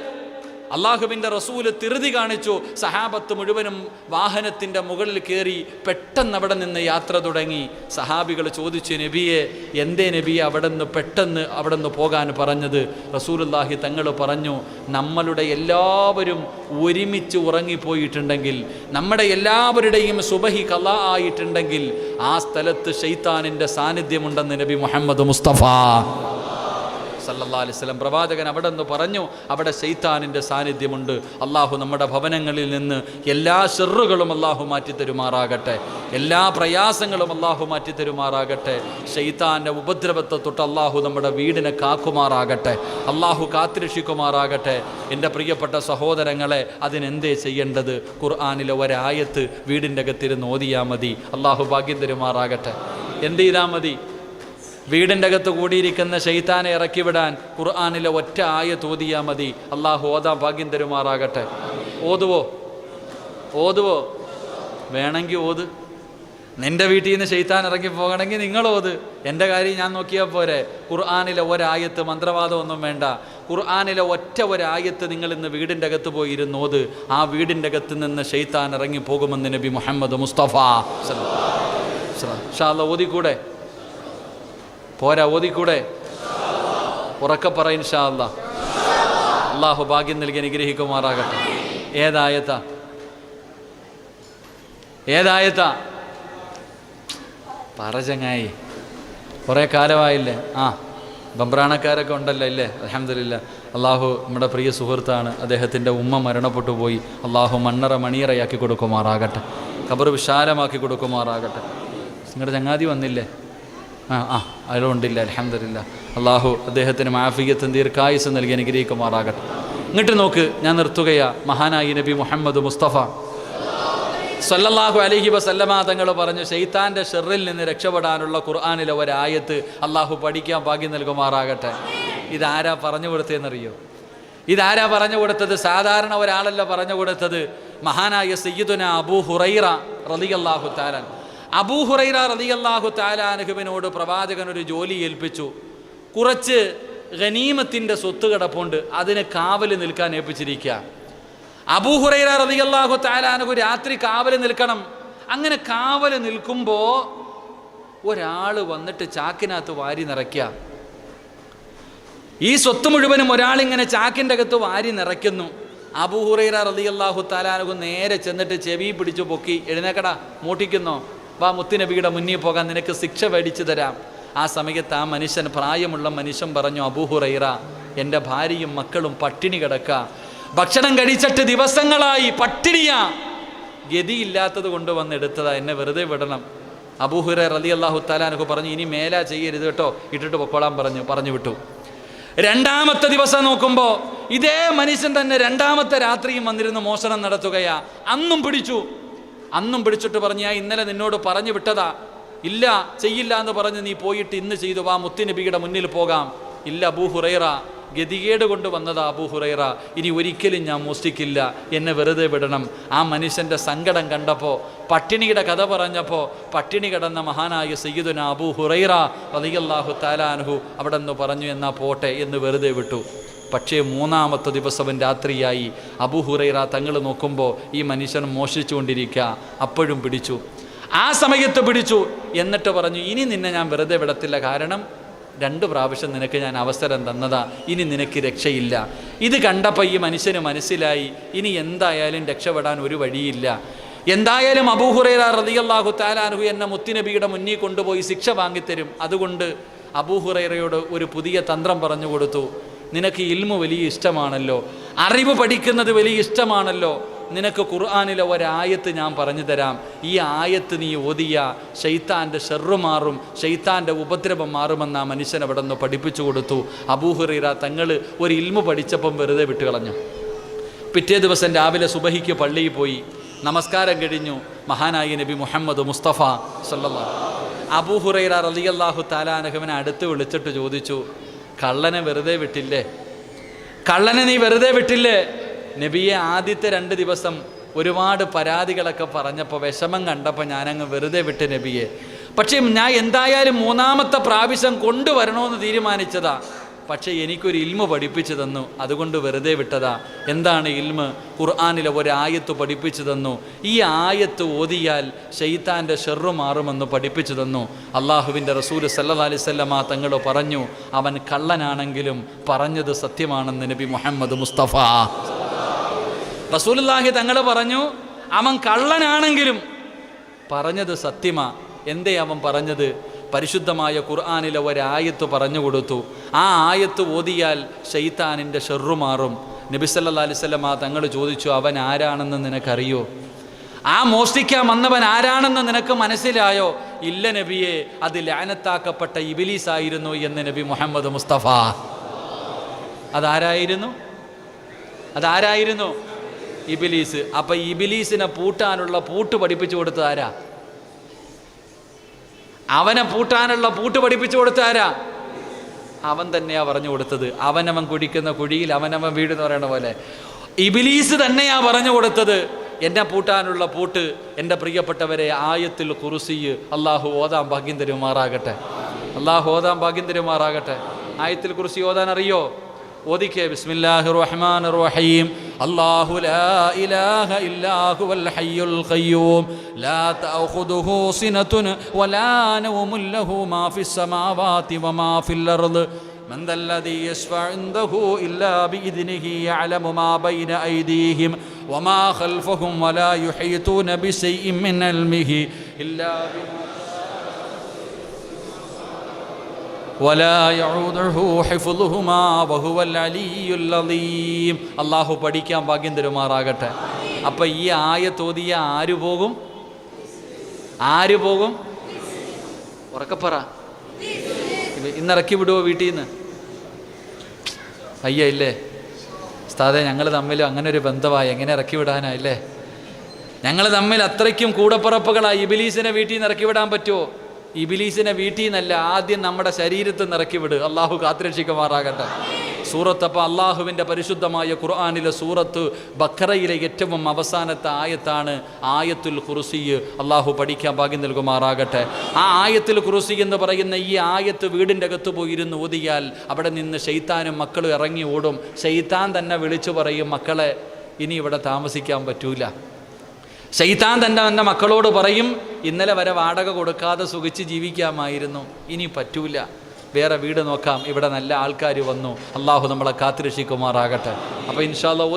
അള്ളാഹുവിൻ്റെ റസൂല് തിറുതി കാണിച്ചു. സഹാബത്ത് മുഴുവനും വാഹനത്തിൻ്റെ മുകളിൽ കയറി പെട്ടെന്ന് അവിടെ നിന്ന് യാത്ര തുടങ്ങി. സഹാബികൾ ചോദിച്ചു, നബിയെ, എന്തേ നബിയെ പെട്ടെന്ന് അവിടെ നിന്ന് പോകാൻ പറഞ്ഞത്? റസൂലുള്ളാഹി തങ്ങൾ പറഞ്ഞു, നമ്മളുടെ എല്ലാവരും ഒരുമിച്ച് ഉറങ്ങിപ്പോയിട്ടുണ്ടെങ്കിൽ, നമ്മുടെ എല്ലാവരുടെയും സുബഹി ഖളാ ആയിട്ടുണ്ടെങ്കിൽ, ആ സ്ഥലത്ത് ശൈത്താനിൻ്റെ സാന്നിധ്യമുണ്ടെന്ന് നബി മുഹമ്മദ് മുസ്തഫ സല്ലല്ലാഹു അലൈഹി വസല്ലം പ്രവാചകൻ അവിടെ നിന്ന് പറഞ്ഞു, അവിടെ ശൈത്താനിൻ്റെ സാന്നിധ്യമുണ്ട്. അള്ളാഹു നമ്മുടെ ഭവനങ്ങളിൽ നിന്ന് എല്ലാ ഷർറുകളും അള്ളാഹു മാറ്റിത്തരുമാറാകട്ടെ, എല്ലാ പ്രയാസങ്ങളും അള്ളാഹു മാറ്റിത്തരുമാറാകട്ടെ. ശൈത്താൻ്റെ ഉപദ്രവത്തെ തൊട്ട് അള്ളാഹു നമ്മുടെ വീടിനെ കാക്കുമാറാകട്ടെ, അള്ളാഹു കാത്തുരക്ഷിക്കുമാറാകട്ടെ. എൻ്റെ പ്രിയപ്പെട്ട സഹോദരങ്ങളെ, അതിനെന്തേ ചെയ്യേണ്ടത്? ഖുർആനിലെ ഒരായത്ത് വീടിൻ്റെ അകത്തിരുന്ന് ഓതിയാൽ മതി. അള്ളാഹു ഭാഗ്യം തരുമാറാകട്ടെ. എന്ത് ചെയ്താൽ മതി? വീടിൻ്റെ അകത്ത് കൂടിയിരിക്കുന്ന ശൈത്താനെ ഇറക്കിവിടാൻ ഖുർആനിലെ ഒറ്റ ആയത്ത് ഓതിയാൽ മതി. അള്ളാഹു ഓതാ ഭാഗ്യം തരുമാറാകട്ടെ. ഓതുവോ? വേണമെങ്കിൽ ഓത്. നിൻ്റെ വീട്ടിൽ നിന്ന് ശൈത്താൻ ഇറങ്ങി പോകണമെങ്കിൽ നിങ്ങൾ ഓത്. എൻ്റെ കാര്യം ഞാൻ നോക്കിയാൽ പോരെ. ഖുർആനിലെ ഒരായത്ത്, മന്ത്രവാദമൊന്നും വേണ്ട. ഖുർആനിലെ ഒറ്റ ഒരായത്ത് നിങ്ങൾ ഇന്ന് വീടിൻ്റെ അകത്ത് പോയി ഇരുന്നോത്. ആ വീടിൻ്റെ അകത്ത് നിന്ന് ശൈത്താൻ ഇറങ്ങി പോകുമെന്ന് നബി മുഹമ്മദ് മുസ്തഫ ഇൻഷാ അല്ലാഹ്. ഓതിക്കൂടെ? പോരാ, ഓതിക്കൂടെ? ഉറക്കെ പറ ഇൻഷാ അല്ലാഹ്. അള്ളാഹു ഭാഗ്യം നൽകി അനുഗ്രഹിക്കുമാറാകട്ടെ. ഏതായത്താ? പറ ചങ്ങായി, കുറേ കാലമായില്ലേ? ബംബ്രാണക്കാരൊക്കെ ഉണ്ടല്ലോ ഇല്ലേ? അൽഹംദുലില്ലാ. അള്ളാഹു നമ്മുടെ പ്രിയ സുഹൃത്താണ്, അദ്ദേഹത്തിൻ്റെ ഉമ്മ മരണപ്പെട്ടു പോയി. അള്ളാഹു മണ്ണറ മണിയറയാക്കി കൊടുക്കുമാറാകട്ടെ, ഖബർ വിശാലമാക്കി കൊടുക്കുമാറാകട്ടെ. നിങ്ങളുടെ ചങ്ങാതി വന്നില്ലേ? അതിലുണ്ടില്ല. അൽഹംദുലില്ലാ. അള്ളാഹു അദ്ദേഹത്തിന് മാഫിയത്തും ദീർഘായുസ്സും നൽകി അനുഗ്രഹിക്കുമാറാകട്ടെ. ഇങ്ങോട്ട് നോക്ക്, ഞാൻ നിർത്തുകയാ. മഹാനായി നബി മുഹമ്മദ് മുസ്തഫ സല്ലല്ലാഹു അലൈഹി വസല്ലമ തങ്ങൾ പറഞ്ഞു, ശൈത്താൻ്റെ ഷെറിൽ നിന്ന് രക്ഷപ്പെടാനുള്ള ഖുർആനിലെ ഒരായത്ത് അള്ളാഹു പഠിക്കാൻ ഭാഗ്യം നൽകുമാറാകട്ടെ. ഇതാരാ പറഞ്ഞു കൊടുത്തതെന്നറിയോ? ഇതാരാ പറഞ്ഞു കൊടുത്തത്? സാധാരണ ഒരാളല്ല പറഞ്ഞു കൊടുത്തത്. മഹാനായ സയ്യിദുന അബൂ ഹുറൈറ റളിയല്ലാഹു തആല. അബൂ ഹുറൈറ റളിയല്ലാഹു തആല അൻഹുവിനോട് പ്രവാചകൻ ഒരു ജോലി ഏൽപ്പിച്ചു. കുറച്ച് ഗനീമത്തിൻ്റെ സ്വത്ത് കിടപ്പുണ്ട്, അതിന് കാവൽ നിൽക്കാൻ ഏൽപ്പിച്ചിരിക്കുക. അബൂ ഹുറൈറ റളിയല്ലാഹു തആല അൻഹു രാത്രി കാവൽ നിൽക്കണം. അങ്ങനെ കാവൽ നിൽക്കുമ്പോൾ ഒരാൾ വന്നിട്ട് ചാക്കിനകത്ത് വാരി നിറയ്ക്കുക. ഈ സ്വത്ത് മുഴുവനും ഒരാളിങ്ങനെ ചാക്കിൻ്റെ അകത്ത് വാരി നിറയ്ക്കുന്നു. അബൂ ഹുറൈറ റളിയല്ലാഹു തആല അൻഹു നേരെ ചെന്നിട്ട് ചെവി പിടിച്ചു പൊക്കി, എഴുന്നേക്കടാ, മൂട്ടിക്കുന്നോ, വാ മുത്തുനബിയുടെ മുന്നിൽ പോകാൻ, നിനക്ക് ശിക്ഷ മേടിച്ചു തരാം. ആ സമയത്ത് ആ മനുഷ്യൻ, പ്രായമുള്ള മനുഷ്യൻ പറഞ്ഞു, അബൂ ഹുറൈറ, എൻ്റെ ഭാര്യയും മക്കളും പട്ടിണി കിടക്കുക, ഭക്ഷണം കഴിച്ചിട്ട് ദിവസങ്ങളായി പട്ടിണിയാ, ഗതിയില്ലാത്തത് കൊണ്ട് വന്നെടുത്തതാ, എന്നെ വെറുതെ വിടണം. അബൂ ഹുറൈറ റളിയല്ലാഹു തആല അൻഹു പറഞ്ഞു, ഇനി മേലാ ചെയ്യരുത് കേട്ടോ, ഇട്ടിട്ട് പൊക്കോളാൻ പറഞ്ഞു വിട്ടു. രണ്ടാമത്തെ ദിവസം നോക്കുമ്പോൾ ഇതേ മനുഷ്യൻ തന്നെ രണ്ടാമത്തെ രാത്രിയും വന്നിരുന്ന് മോഷണം നടത്തുകയാ. അന്നും പിടിച്ചിട്ട് പറഞ്ഞു, ഞാൻ ഇന്നലെ നിന്നോട് പറഞ്ഞു വിട്ടതാ, ഇല്ല ചെയ്യില്ല എന്ന് പറഞ്ഞ് നീ പോയിട്ട് ഇന്ന് ചെയ്തു, വാ മുത്തുനബിയുടെ മുന്നിൽ പോകാം. ഇല്ല അബൂ ഹുറൈറ, ഗതികേട് കൊണ്ട് വന്നതാ അബൂ ഹുറൈറ, ഇനി ഒരിക്കലും ഞാൻ മോഷ്ടിക്കില്ല, എന്നെ വെറുതെ വിടണം. ആ മനുഷ്യൻ്റെ സങ്കടം കണ്ടപ്പോൾ, പട്ടിണിയുടെ കഥ പറഞ്ഞപ്പോൾ, പട്ടിണി കിടന്ന മഹാനായ സയ്യിദുന അബൂ ഹുറൈറ റളിയല്ലാഹു തആല അൻഹു അവിടെ നിന്ന് പറഞ്ഞു, എന്നാ പോട്ടെ എന്ന് വെറുതെ വിട്ടു. പക്ഷേ മൂന്നാമത്തെ ദിവസം രാത്രിയായി. അബൂ ഹുറൈറ തങ്ങൾ നോക്കുമ്പോൾ ഈ മനുഷ്യൻ മോഷിച്ചുകൊണ്ടിരിക്കുക. അപ്പോഴും പിടിച്ചു. ആ സമയത്ത് പിടിച്ചു. എന്നിട്ട് പറഞ്ഞു, ഇനി നിന്നെ ഞാൻ വെറുതെ വിടത്തില്ല, കാരണം 2 പ്രാവശ്യം നിനക്ക് ഞാൻ അവസരം തന്നതാ, ഇനി നിനക്ക് രക്ഷയില്ല. ഇത് കണ്ടപ്പോൾ ഈ മനുഷ്യന് മനസ്സിലായി, ഇനി എന്തായാലും രക്ഷപ്പെടാൻ ഒരു വഴിയില്ല. എന്തായാലും അബൂ ഹുറൈറ റളിയല്ലാഹു തആല അൻഹു എന്നെ മുത്തുനബിയുടെ മുന്നിൽ കൊണ്ടുപോയി ശിക്ഷ വാങ്ങിത്തരും. അതുകൊണ്ട് അബൂ ഹുറൈറയോട് ഒരു പുതിയ തന്ത്രം പറഞ്ഞു കൊടുത്തു. നിനക്ക് ഇൽമു വലിയ ഇഷ്ടമാണല്ലോ, അറിവ് പഠിക്കുന്നത് വലിയ ഇഷ്ടമാണല്ലോ, നിനക്ക് ഖുർആനിലെ ഒരായത്ത് ഞാൻ പറഞ്ഞു തരാം. ഈ ആയത്ത് നീ ഓതിയ ശൈത്താൻ്റെ ഷെറ് മാറും, ശൈത്താൻ്റെ ഉപദ്രവം മാറുമെന്ന് ആ മനുഷ്യൻ അവിടെ നിന്ന് പഠിപ്പിച്ചു കൊടുത്തു. അബൂ ഹുറൈറ തങ്ങൾ ഒരു ഇൽമു പഠിച്ചപ്പം വെറുതെ വിട്ടുകളഞ്ഞു. പിറ്റേ ദിവസം രാവിലെ സുബഹിക്ക് പള്ളിയിൽ പോയി, നമസ്കാരം കഴിഞ്ഞു. മഹാനായ നബി മുഹമ്മദ് മുസ്തഫ സല്ലല്ലാഹു അബൂ ഹുറൈറ റളിയല്ലാഹു തആല അൻഹുവിനെ അടുത്ത് വിളിച്ചിട്ട് ചോദിച്ചു, കള്ളനെ വെറുതെ വിട്ടില്ലേ? കള്ളനെ നീ വെറുതെ വിട്ടില്ലേ? നബിയെ, ആദ്യത്തെ 2 ദിവസം ഒരുപാട് പരാതികളൊക്കെ പറഞ്ഞപ്പോൾ വിഷമം കണ്ടപ്പോൾ ഞാനങ്ങ് വെറുതെ വിട്ട് നബിയെ. പക്ഷേ ഞാൻ എന്തായാലും 3ാമത്തെ പ്രാവശ്യം കൊണ്ടുവരണമെന്ന് തീരുമാനിച്ചതാ. പക്ഷേ എനിക്കൊരു ഇൽമു പഠിപ്പിച്ചു തന്നു, അതുകൊണ്ട് വെറുതെ വിട്ടതാ. എന്താണ് ഇൽമ്? ഖുർആനിലെ ഒരായത്ത് പഠിപ്പിച്ചു തന്നു. ഈ ആയത്ത് ഓതിയാൽ ശൈത്താൻ്റെ ഷെറ് മാറുമെന്ന് പഠിപ്പിച്ചു തന്നു. അള്ളാഹുവിൻ്റെ റസൂൽ സല്ലല്ലാഹു അലൈഹി വസല്ലമ തങ്ങൾ പറഞ്ഞു, അവൻ കള്ളനാണെങ്കിലും പറഞ്ഞത് സത്യമാണെന്ന് നബി മുഹമ്മദ് മുസ്തഫ റസൂലുള്ളാഹി തങ്ങൾ പറഞ്ഞു, അവൻ കള്ളനാണെങ്കിലും പറഞ്ഞത് സത്യമാ. എന്തേ അവൻ പറഞ്ഞത്? പരിശുദ്ധമായ ഖുർആനിലെ ഒരായത്ത് പറഞ്ഞു കൊടുത്തു. ആ ആയത്ത് ഓതിയാൽ ശൈത്താനിൻ്റെ ഷെറ് മാറും. നബി സല്ലല്ലാഹു അലൈഹി വസല്ലമ തങ്ങൾ ചോദിച്ചു, അവൻ ആരാണെന്ന് നിനക്കറിയോ? ആ മോഷ്ടിക്കാൻ വന്നവൻ ആരാണെന്ന് നിനക്ക് മനസ്സിലായോ? ഇല്ല നബിയെ, അത് ലഅനത്താക്കപ്പെട്ട ഇബ്ലീസ് ആയിരുന്നു എന്ന് നബി മുഹമ്മദ് മുസ്തഫ. അതാരായിരുന്നു? ഇബ്ലീസ്. അപ്പം ഇബ്ലീസിനെ പൂട്ടാനുള്ള പൂട്ട് പഠിപ്പിച്ചു കൊടുത്തത് ആരാ? അവനെ പൂട്ടാനുള്ള പൂട്ട് പഠിപ്പിച്ചു കൊടുത്ത ആരാ? അവൻ തന്നെയാ പറഞ്ഞു കൊടുത്തത്. അവനവൻ കുടിക്കുന്ന കുഴിയിൽ അവനവൻ വീടെന്ന് പറയുന്ന പോലെ ഇബ്ലീസ് തന്നെയാ പറഞ്ഞു കൊടുത്തത്. എന്നെ പൂട്ടാനുള്ള പൂട്ട് എൻ്റെ പ്രിയപ്പെട്ടവരെ ആയത്തുൽ കുർസി അള്ളാഹു ഓതാൻ ഭാഗ്യം തരുമാറാകട്ടെ. ആയത്തുൽ കുർസി ഓതാൻ അറിയോ? ഓദിക്കേ. ബിസ്മില്ലാഹിർ റഹ്മാനിർ റഹീം. അല്ലാഹു ലാ ഇലാഹ ഇല്ലാ ഹുവൽ ഹയ്യുൽ ഖയ്യൂം ലാ തഅഖുദുഹു സിനതുൻ വലാ നൗമുൻ ലഹു മാ ഫിസ് സമാവാതി വമാ ഫിൽ അർദ് മൻ ദല്ലദീ യശ്ഫഉ ഇൻദഹു ഇല്ലാ ബിഇദ്നിഹി യഅലമു മാ ബൈന ഐദീഹിം വമാ ഖൽഫഹും വലാ യുഹീതൂന ബിശൈഇൻ മിൻ ഇൽമിഹി ഇല്ലാ ബിമാ അള്ളാഹു പഠിക്കാൻ ഭാഗ്യം തരുമാറാകട്ടെ. അപ്പം ഈ ആയത്തോതിയ ആര് പോകും? ഉറക്കപ്പറ. ഇന്നിറക്കി വിടുവോ വീട്ടിൽ നിന്ന്? അയ്യ ഇല്ലേ ഉസ്താദേ, ഞങ്ങൾ തമ്മിൽ അങ്ങനെ ഒരു ബന്ധമായി, എങ്ങനെ ഇറക്കി വിടാനായില്ലേ? ഞങ്ങൾ തമ്മിൽ അത്രയ്ക്കും കൂടപ്പുറപ്പുകളായി. ഇബിലീസിനെ വീട്ടിൽ നിന്ന് ഇറക്കി വിടാൻ പറ്റുമോ? ഇബിലീസിനെ വീട്ടിൽ നിന്നല്ല, ആദ്യം നമ്മുടെ ശരീരത്തിൽ നിന്ന് ഇറക്കി വിട്. അള്ളാഹു കാത്തുരക്ഷിക്കുമാറാകട്ടെ. സൂറത്ത്, അപ്പോൾ അള്ളാഹുവിൻ്റെ പരിശുദ്ധമായ ഖുർആനിലെ സൂറത്ത് ബഖറയിലെ ഏറ്റവും അവസാനത്തെ ആയത്താണ് ആയത്തുൽ ഖുർസി. അള്ളാഹു പഠിക്കാൻ ഭാഗ്യം നൽകുമാറാകട്ടെ. ആ ആയത്തുൽ ഖുർസി എന്ന് പറയുന്ന ഈ ആയത്ത് വീടിൻ്റെ അകത്ത് പോയിരുന്ന് ഓതിയാൽ അവിടെ നിന്ന് ശൈത്താനും മക്കളും ഇറങ്ങി ഓടും. ശൈത്താൻ തന്നെ വിളിച്ചു പറയും, മക്കളെ ഇനി ഇവിടെ താമസിക്കാൻ പറ്റൂല. ശൈത്താൻ തന്നെ മക്കളോട് പറയും, ഇന്നലെ വരെ വാടക കൊടുക്കാതെ സുഖിച്ച് ജീവിക്കാമായിരുന്നു, ഇനി പറ്റൂല, വേറെ വീട് നോക്കാം, ഇവിടെ നല്ല ആൾക്കാർ വന്നു. അള്ളാഹു നമ്മളെ കാത്തുരക്ഷിക്കുമാറാകട്ടെ. അപ്പോൾ ഇൻഷാ അല്ലാഹ്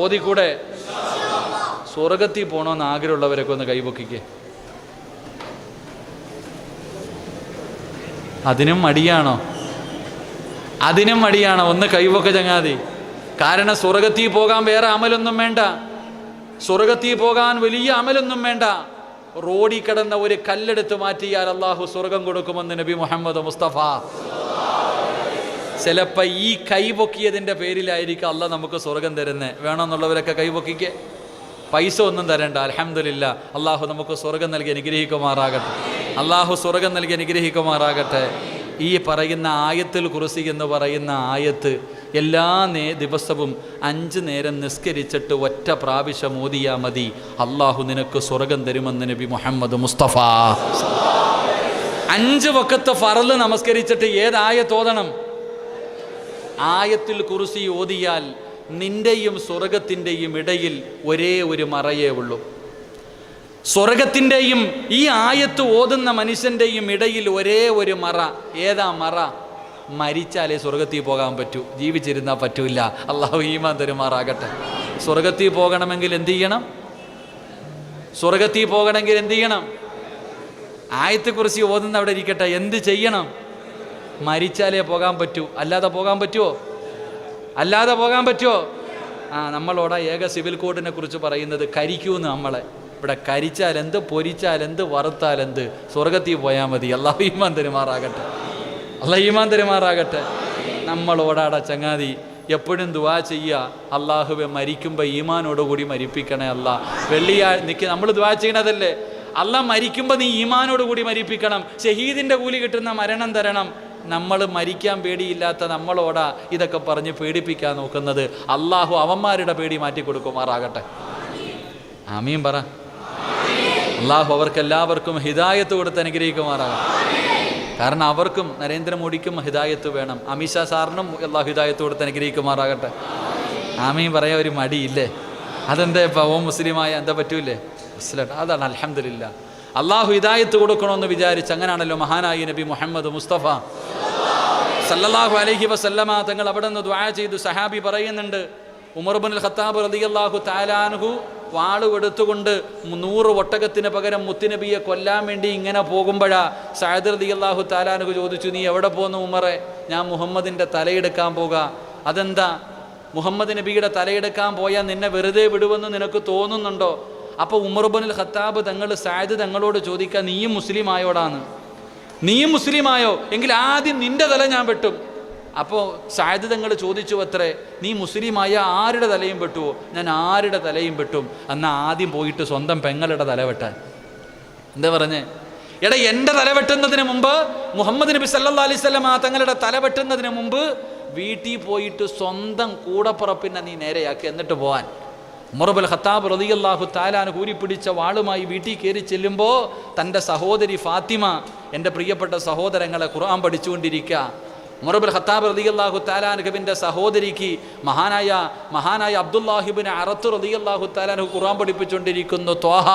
ഓതിക്കൂടെ? സ്വർഗത്തിൽ പോകണമെന്ന് ആഗ്രഹമുള്ളവരൊക്കെ ഒന്ന് കൈപൊക്കിക്കേ. അതിനും മടിയാണോ? ഒന്ന് കൈപൊക്ക ചങ്ങാതി. കാരണം സ്വർഗത്തിൽ പോകാൻ വേറെ അമലൊന്നും വേണ്ട. സ്വർഗത്തിൽ പോകാൻ വലിയ അമലൊന്നും വേണ്ട. റോഡിൽ കിടന്ന ഒരു കല്ലെടുത്ത് മാറ്റിയാൽ അള്ളാഹു സ്വർഗം കൊടുക്കുമെന്ന് നബി മുഹമ്മദ് മുസ്തഫ. ചിലപ്പോൾ ഈ കൈപൊക്കിയതിൻ്റെ പേരിലായിരിക്കും അള്ളാഹ് നമുക്ക് സ്വർഗം തരുന്നത്. വേണമെന്നുള്ളവരൊക്കെ കൈപൊക്കിക്ക്. പൈസ ഒന്നും തരണ്ട. അൽഹംദുലില്ലാ, അള്ളാഹു നമുക്ക് സ്വർഗം നൽകി അനുഗ്രഹിക്കുമാറാകട്ടെ. ഈ പറയുന്ന ആയത്തുൽ ഖുർസി എന്ന് പറയുന്ന ആയത്ത് എല്ലാ ദിവസവും 5 നേരം നിസ്കരിച്ചിട്ട് ഒറ്റ പ്രാവശ്യം ഓതിയാ മതി. അള്ളാഹു നിനക്ക് സ്വർഗം തരുമെന്ന് നബി മുഹമ്മദ് മുസ്തഫ. 5 വഖത്ത് ഫർള് നമസ്കരിച്ചിട്ട് ഏതായത്ത് ഓതണം? ആയത്തുൽ ഖുർസി ഓതിയാൽ നിന്റെയും സ്വർഗത്തിൻ്റെയും ഇടയിൽ ഒരേ ഒരു മറയേ ഉള്ളൂ. സ്വർഗത്തിൻ്റെയും ഈ ആയത്ത് ഓതുന്ന മനുഷ്യൻ്റെയും ഇടയിൽ ഒരേ ഒരു മറ. ഏതാ മറ? മരിച്ചാലേ സ്വർഗത്തിൽ പോകാൻ പറ്റൂ, ജീവിച്ചിരുന്നാൽ പറ്റൂല. അള്ളാഹു ഈമാൻ തരുമാറാകട്ടെ. സ്വർഗത്തിൽ പോകണമെങ്കിൽ എന്ത് ചെയ്യണം? ആയത്തെക്കുറിച്ച് ഓതുന്ന അവിടെ ഇരിക്കട്ടെ. എന്ത് ചെയ്യണം? മരിച്ചാലേ പോകാൻ പറ്റൂ. അല്ലാതെ പോകാൻ പറ്റുമോ? നമ്മളോട് ഏക സിവിൽ കോഡിനെ കുറിച്ച് പറയുന്നത് കരിക്കൂന്ന്. നമ്മളെ ഇവിടെ കരിച്ചാലെന്ത്, പൊരിച്ചാലെന്ത്, വറുത്താലെന്ത്, സ്വർഗത്തിൽ പോയാൽ മതി. അള്ളാഹു ഈമാൻ തരുമാറാകട്ടെ. നമ്മളോടാടാ ചങ്ങാതി എപ്പോഴും ദുആ ചെയ്യുക, അള്ളാഹുവെ മരിക്കുമ്പോൾ ഈമാനോടുകൂടി മരിപ്പിക്കണേ അല്ലാ. നമ്മൾ ദുആ ചെയ്യണതല്ലേ, അള്ളാഹ് മരിക്കുമ്പോൾ നീ ഈമാനോടുകൂടി മരിപ്പിക്കണം, ഷഹീദിൻ്റെ കൂലി കിട്ടുന്ന മരണം തരണം. നമ്മൾ മരിക്കാൻ പേടിയില്ലാത്ത നമ്മളോടാ ഇതൊക്കെ പറഞ്ഞ് പേടിപ്പിക്കാൻ നോക്കുന്നത്. അള്ളാഹു അവന്മാരുടെ പേടി മാറ്റി കൊടുക്കുമാറാകട്ടെ. ആമീൻ പറ. അള്ളാഹു അവർക്കെല്ലാവർക്കും ഹിദായത്ത് കൊടുത്ത് അനുഗ്രഹിക്കുമാറാകട്ടെ. കാരണം അവർക്കും നരേന്ദ്രമോദിക്കും ഹിദായത്ത് വേണം. അമിത്ഷാ സാറിനും അള്ളാഹു ഹിദായത്ത് കൊടുത്ത് അനുഗ്രഹിക്കുമാറാകട്ടെ. ആമീൻ പറയാൻ ഒരു മടിയില്ലേ? അതെന്താ ഇപ്പോൾ മുസ്ലിമായ എന്താ പറ്റൂലേ? അതാണ് അൽഹംദുലില്ലാ. അള്ളാഹു ഹിദായത്ത് കൊടുക്കണമെന്ന് വിചാരിച്ച് അങ്ങനെയാണല്ലോ മഹാനായ നബി മുഹമ്മദ് മുസ്തഫ സല്ലല്ലാഹു അലൈഹി വസല്ലമ തങ്ങൾ അവിടെ നിന്ന് ദുആ ചെയ്തു. സഹാബി പറയുന്നുണ്ട്, ഉമർ ഇബ്നുൽ ഖത്താബ് റളിയല്ലാഹു തആല അൻഹു വാള് എടുത്തുകൊണ്ട് 100 ഒട്ടകത്തിന് പകരം മുത്തുനബിയെ കൊല്ലാൻ വേണ്ടി ഇങ്ങനെ പോകുമ്പോഴാ സഅദ് റളിയല്ലാഹു തആല അൻഹു ചോദിച്ചു, നീ എവിടെ പോകുന്നു ഉമറെ? ഞാൻ മുഹമ്മദിൻ്റെ തലയെടുക്കാൻ പോകാം. അതെന്താ? മുഹമ്മദ് നബിയുടെ തലയെടുക്കാൻ പോയാൽ നിന്നെ വെറുതെ വിടുമെന്ന് നിനക്ക് തോന്നുന്നുണ്ടോ? അപ്പോൾ ഉമർ ഇബ്നുൽ ഖത്താബ് തങ്ങൾ സഅദ് തങ്ങളോട് ചോദിക്കുക, നീയും മുസ്ലിമായോ? എങ്കിൽ ആദ്യം നിന്റെ തല ഞാൻ വെട്ടും. അപ്പോൾ സഅദ് തങ്ങൾ ചോദിച്ചു, അത്രേ, നീ മുസ്ലിമായ ആരുടെ തലയും വെട്ടുവോ? ഞാൻ ആരുടെ തലയും വെട്ടും. എന്നാൽ ആദ്യം പോയിട്ട് സ്വന്തം പെങ്ങളുടെ തല വെട്ടാൻ. എന്താ പറഞ്ഞേ? എടാ, എൻ്റെ തല വെട്ടുന്നതിന് മുമ്പ്, മുഹമ്മദ് നബി സല്ലല്ലാഹു അലൈഹി വസല്ലം തങ്ങളുടെ തല വെട്ടുന്നതിന് മുമ്പ് വീട്ടിൽ പോയിട്ട് സ്വന്തം കൂടപ്പുറപ്പിനെ നീ നേരെയാക്കി എന്നിട്ട് പോവാൻ. ഉമർ ഇബ്നുൽ ഖത്താബ് റളിയല്ലാഹു തആല അൻഹു ഊരിപ്പിടിച്ച വാളുമായി വീട്ടിൽ കയറി ചെല്ലുമ്പോൾ തൻ്റെ സഹോദരി ഫാത്തിമ, എൻ്റെ പ്രിയപ്പെട്ട സഹോദരങ്ങളെ, ഖുർആൻ പഠിച്ചുകൊണ്ടിരിക്കുക. ഉമർ ഇബ്നുൽ ഖത്താബ് റളിയല്ലാഹു തആല അൻഹുവിൻ്റെ സഹോദരിക്ക് മഹാനായ അബ്ദുല്ലാഹി ഇബ്നു അറത്ത് റളിയല്ലാഹു തആല അൻഹു ഖുർആൻ പഠിപ്പിച്ചുകൊണ്ടിരിക്കുന്നു. ത്വാഹ,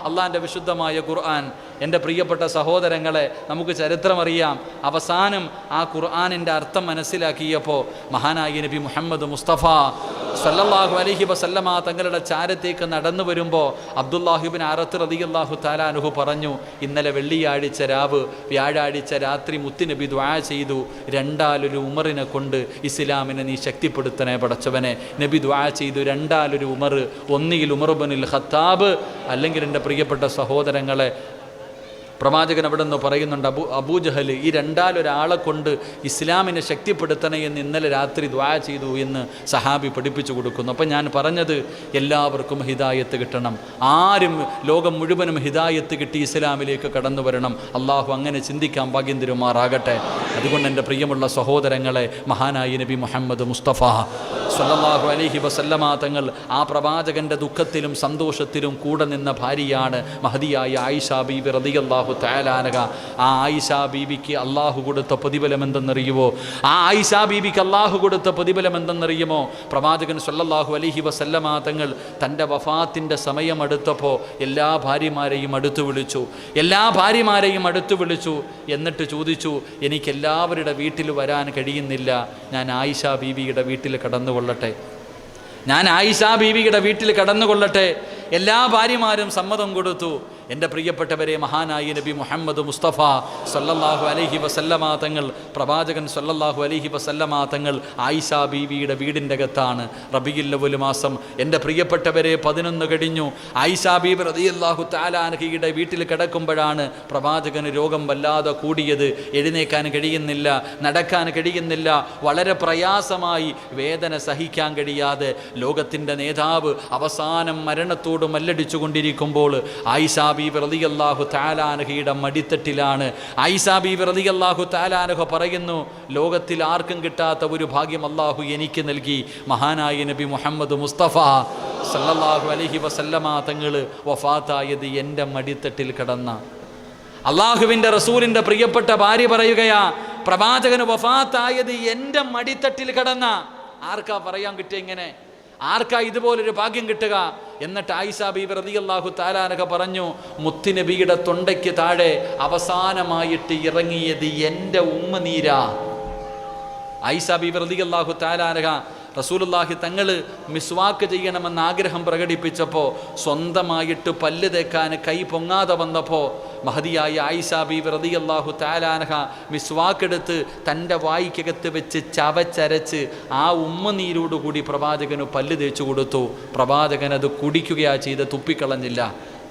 അള്ളാഹിൻ്റെ വിശുദ്ധമായ ഖുർആൻ. എൻ്റെ പ്രിയപ്പെട്ട സഹോദരങ്ങളെ, നമുക്ക് ചരിത്രമറിയാം. അവസാനം ആ ഖുർആനിൻ്റെ അർത്ഥം മനസ്സിലാക്കിയപ്പോൾ മഹാനായ നബി മുഹമ്മദ് മുസ്തഫ സല്ലല്ലാഹു അലൈഹി വസല്ലമ തങ്ങളുടെ ചാരത്തേക്ക് നടന്നു വരുമ്പോൾ അബ്ദുല്ലാഹി ഇബ്നു അറത്ത് റളിയല്ലാഹു തആല അൻഹു പറഞ്ഞു, ഇന്നലെ വെള്ളിയാഴ്ച രാവ് വ്യാഴാഴ്ച രാത്രി മുത്തുനബി ദുആ ചെയ്തു, രണ്ടാലൊരു ഉമറിനെ കൊണ്ട് ഇസ്ലാമിനെ നീ ശക്തിപ്പെടുത്തണേ പടച്ചവനെ. നബി ദുആ ചെയ്തു, രണ്ടാലൊരു ഉമർ, ഒന്നുകിൽ ഉമർ ഇബ്നുൽ ഖത്താബ് അല്ലെങ്കിൽ എൻ്റെ പ്രിയപ്പെട്ട സഹോദരങ്ങളെ പ്രവാചകൻ അവിടെ നിന്ന് പറയുന്നുണ്ട്, അബൂജഹൽ ഈ രണ്ടാലൊരാളെ കൊണ്ട് ഇസ്ലാമിനെ ശക്തിപ്പെടുത്തണേ എന്ന് ഇന്നലെ രാത്രി ദുആ ചെയ്തു എന്ന് സഹാബി പഠിപ്പിച്ചു കൊടുക്കുന്നു. അപ്പം ഞാൻ പറഞ്ഞത്, എല്ലാവർക്കും ഹിദായത്ത് കിട്ടണം, ആരും ലോകം മുഴുവനും ഹിദായത്ത് കിട്ടി ഇസ്ലാമിലേക്ക് കടന്നു വരണം. അള്ളാഹു അങ്ങനെ ചിന്തിക്കാൻ ഭാഗ്യം തരുമാറാകട്ടെ. അതുകൊണ്ട് എൻ്റെ പ്രിയമുള്ള സഹോദരങ്ങളെ, മഹാനായ നബി മുഹമ്മദ് മുസ്തഫ സ്വല്ലല്ലാഹു അലൈഹി വസല്ലമ തങ്ങൾ ആ പ്രവാചകൻ്റെ ദുഃഖത്തിലും സന്തോഷത്തിലും കൂടെ നിന്ന ഭാര്യയാണ് മഹദിയായ ആയിഷ ബീബി റളിയല്ലാഹു തആല അൻഹ. ആ ആയിഷ ബീബിക്ക് അള്ളാഹു കൊടുത്ത പ്രതിഫലം എന്തെന്നറിയുമോ? ആ ആയിഷ ബീബിക്ക് അള്ളാഹു കൊടുത്ത പ്രതിഫലം എന്തെന്നറിയുമോ? പ്രവാചകൻ സ്വല്ലല്ലാഹു അലൈഹി വസല്ലമ തങ്ങൾ തൻ്റെ വഫാത്തിൻ്റെ സമയം അടുത്തപ്പോൾ എല്ലാ ഭാര്യമാരെയും അടുത്തു വിളിച്ചു. എന്നിട്ട് ചോദിച്ചു, എനിക്കെല്ലാവരുടെ വീട്ടിൽ വരാൻ കഴിയുന്നില്ല, ഞാൻ ആയിഷ ബീവിയുടെ വീട്ടിൽ കടന്നുകൊള്ളട്ടെ. എല്ലാ ഭാര്യമാരും സമ്മതം കൊടുത്തു. എൻ്റെ പ്രിയപ്പെട്ടവരെ, മഹാനായ നബി മുഹമ്മദ് മുസ്തഫ സല്ലല്ലാഹു അലൈഹി വസല്ലമ തങ്ങൾ, പ്രവാചകൻ സല്ലല്ലാഹു അലൈഹി വസല്ലമ തങ്ങൾ ആയിഷ ബീവിയുടെ വീടിൻ്റെ അകത്താണ്. റബീഉൽ അവ്വൽ മാസം. എൻ്റെ പ്രിയപ്പെട്ടവരെ, 11 കഴിഞ്ഞു. ആയിഷ ബീബി റളിയല്ലാഹു തആല അൻഹയുടെ വീട്ടിൽ കിടക്കുമ്പോഴാണ് പ്രവാചകന് രോഗം വല്ലാതെ കൂടിയത്. എഴുന്നേക്കാൻ കഴിയുന്നില്ല, നടക്കാൻ കഴിയുന്നില്ല, വളരെ പ്രയാസമായി, വേദന സഹിക്കാൻ കഴിയാതെ ലോകത്തിൻ്റെ നേതാവ് അവസാനം മരണത്തോട് മല്ലടിച്ചു കൊണ്ടിരിക്കുമ്പോൾ ആയിഷ ബീബി റളിയല്ലാഹു തആല അൻഹയുടെ മടിത്തട്ടിലാണ്. ആയിഷ ബീബി റളിയല്ലാഹു തആല അൻഹ പറയുന്നു, ലോകത്തിൽ ആർക്കും കിട്ടാത്ത ഒരു ഭാഗ്യം അല്ലാഹു എനിക്ക് നൽകി. മഹാനായ നബി മുഹമ്മദ് മുസ്തഫ സല്ലല്ലാഹു അലൈഹി വസല്ലമ തങ്ങൾ വഫാത്തായത് എൻ്റെ മടിത്തട്ടിൽ കിടന്ന. അള്ളാഹുവിൻ്റെ റസൂലിൻ്റെ പ്രിയപ്പെട്ട ഭാര്യ പറയുകയാ, പ്രവാചകന് വഫാത്തായത് എൻ്റെ മടിത്തട്ടിൽ കിടന്ന. ആർക്കാ പറയാൻ കിട്ടിയ ഇങ്ങനെ? ആർക്കാ ഇതുപോലൊരു ഭാഗ്യം കിട്ടുക? എന്നിട്ട് ആയിഷ ബീബി റളിയല്ലാഹു തആല അൻഹ പറഞ്ഞു, മുത്തുനബിയുടെ തൊണ്ടയ്ക്ക് താഴെ അവസാനമായിട്ട് ഇറങ്ങിയത് എൻ്റെ ഉമ്മനീരാ. ആയിഷ ബീബി റളിയല്ലാഹു തആല അൻഹ റസൂലുള്ളാഹി തങ്ങൾ മിസ്വാക്ക് ചെയ്യണമെന്ന് ആഗ്രഹം പ്രകടിപ്പിച്ചപ്പോൾ സ്വന്തമായിട്ട് പല്ല് തേക്കാൻ കൈ പൊങ്ങാതെ വന്നപ്പോൾ മഹദിയായ ആയിഷ ബീബി റളിയല്ലാഹു തആല അൻഹ മിസ്വാക്കെടുത്ത് തൻ്റെ വായ്ക്കകത്ത് വെച്ച് ചവച്ചരച്ച് ആ ഉമ്മനീരോടുകൂടി പ്രവാചകന് പല്ല് തേച്ചു കൊടുത്തു. പ്രവാചകൻ അത് കുടിക്കുകയാ ചെയ്ത്, തുപ്പിക്കളഞ്ഞില്ല.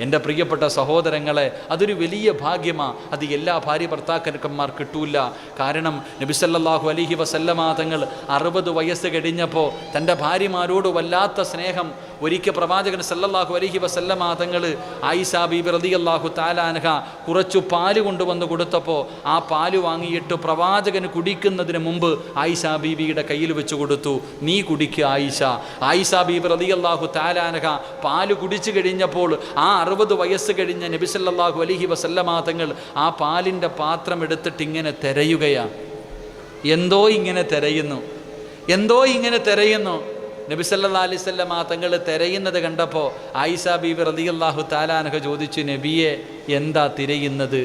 എൻ്റെ പ്രിയപ്പെട്ട സഹോദരങ്ങളെ, അതൊരു വലിയ ഭാഗ്യമാണ്. അത് എല്ലാ ഭാര്യ ഭർത്താക്കന്മാർ കിട്ടൂല. കാരണം നബി സല്ലല്ലാഹു അലൈഹി വസല്ലമ തങ്ങൾ 60 വയസ്സ് കഴിഞ്ഞപ്പോൾ തൻ്റെ ഭാര്യമാരോട് വല്ലാത്ത സ്നേഹം. ഒരിക്കൽ പ്രവാചകൻ സല്ലല്ലാഹു അലൈഹി വസല്ലമ തങ്ങൾ ആയിഷ ബീബി റളിയല്ലാഹു തആല അൻഹ കുറച്ചു പാല് കൊണ്ടുവന്ന് കൊടുത്തപ്പോൾ ആ പാല് വാങ്ങിയിട്ട് പ്രവാചകന് കുടിക്കുന്നതിന് മുമ്പ് ആയിഷ ബീബിയുടെ കയ്യിൽ വെച്ച് കൊടുത്തു, നീ കുടിക്കുക ആയിഷ. ആയിഷ ബീബി റളിയല്ലാഹു തആല അൻഹ പാല് കുടിച്ചു കഴിഞ്ഞപ്പോൾ ആ 60 വയസ്സ് കഴിഞ്ഞ നബി സല്ലല്ലാഹു അലൈഹി വസല്ലമ തങ്ങൾ ആ പാലിൻ്റെ പാത്രം എടുത്തിട്ട് ഇങ്ങനെ തിരയുകയാണ്. എന്തോ ഇങ്ങനെ തിരയുന്നു. നബി സല്ലല്ലാഹു അലൈഹി വസല്ലമ തങ്ങൾ തിരയുന്നത് കണ്ടപ്പോൾ ആയിഷ ബീബി റളിയല്ലാഹു തആല അൻഹ ചോദിച്ചു, നബിയെ എന്താ തിരയുന്നത്?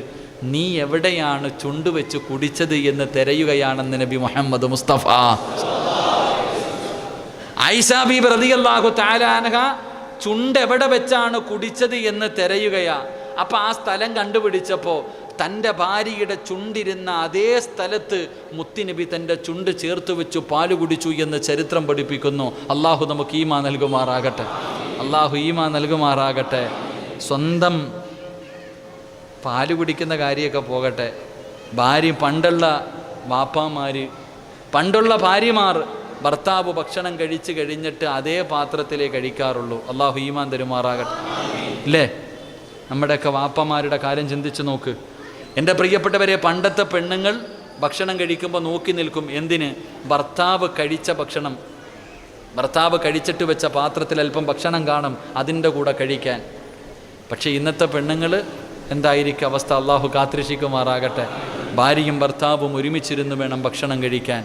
നീ എവിടെയാണ് ചുണ്ടുവെച്ച് കുടിച്ചത് എന്ന് തിരയുകയാണെന്ന് നബി മുഹമ്മദ് മുസ്തഫ. ആയിഷ ബീബി റളിയല്ലാഹു തആല അൻഹ ചുണ്ടെവിടെ വെച്ചാണ് കുടിച്ചത് എന്ന് തിരയുകയാ. അപ്പം ആ സ്ഥലം കണ്ടുപിടിച്ചപ്പോൾ തൻ്റെ ഭാര്യയുടെ ചുണ്ടിരുന്ന അതേ സ്ഥലത്ത് മുത്തുനബി തൻ്റെ ചുണ്ട് ചേർത്ത് വെച്ചു പാല് കുടിച്ചു എന്ന് ചരിത്രം പഠിപ്പിക്കുന്നു. അള്ളാഹു നമുക്ക് ഈമാൻ നൽകുമാറാകട്ടെ. സ്വന്തം പാല് കുടിക്കുന്ന കാര്യമൊക്കെ പോകട്ടെ, പണ്ടുള്ള ഭാര്യമാർ ഭർത്താവ് ഭക്ഷണം കഴിച്ച് കഴിഞ്ഞിട്ട് അതേ പാത്രത്തിലേ കഴിക്കാറുള്ളൂ. അള്ളാഹു ഈമാൻ തരുമാറാകട്ടെ. ഇല്ലേ? നമ്മുടെയൊക്കെ വാപ്പമാരുടെ കാര്യം ചിന്തിച്ച് നോക്ക്. എൻ്റെ പ്രിയപ്പെട്ടവരെ, പണ്ടത്തെ പെണ്ണുങ്ങൾ ഭക്ഷണം കഴിക്കുമ്പോൾ നോക്കി നിൽക്കും. എന്തിന്? ഭർത്താവ് കഴിച്ച ഭക്ഷണം, ഭർത്താവ് കഴിച്ചിട്ട് വെച്ച പാത്രത്തിൽ അല്പം ഭക്ഷണം കാണും, അതിൻ്റെ കൂടെ കഴിക്കാൻ. പക്ഷേ ഇന്നത്തെ പെണ്ണുങ്ങൾ എന്തായിരിക്കും അവസ്ഥ? അള്ളാഹു കാത്തിരക്ഷിക്കുമാറാകട്ടെ. ഭാര്യയും ഭർത്താവും ഒരുമിച്ചിരുന്ന് വേണം ഭക്ഷണം കഴിക്കാൻ.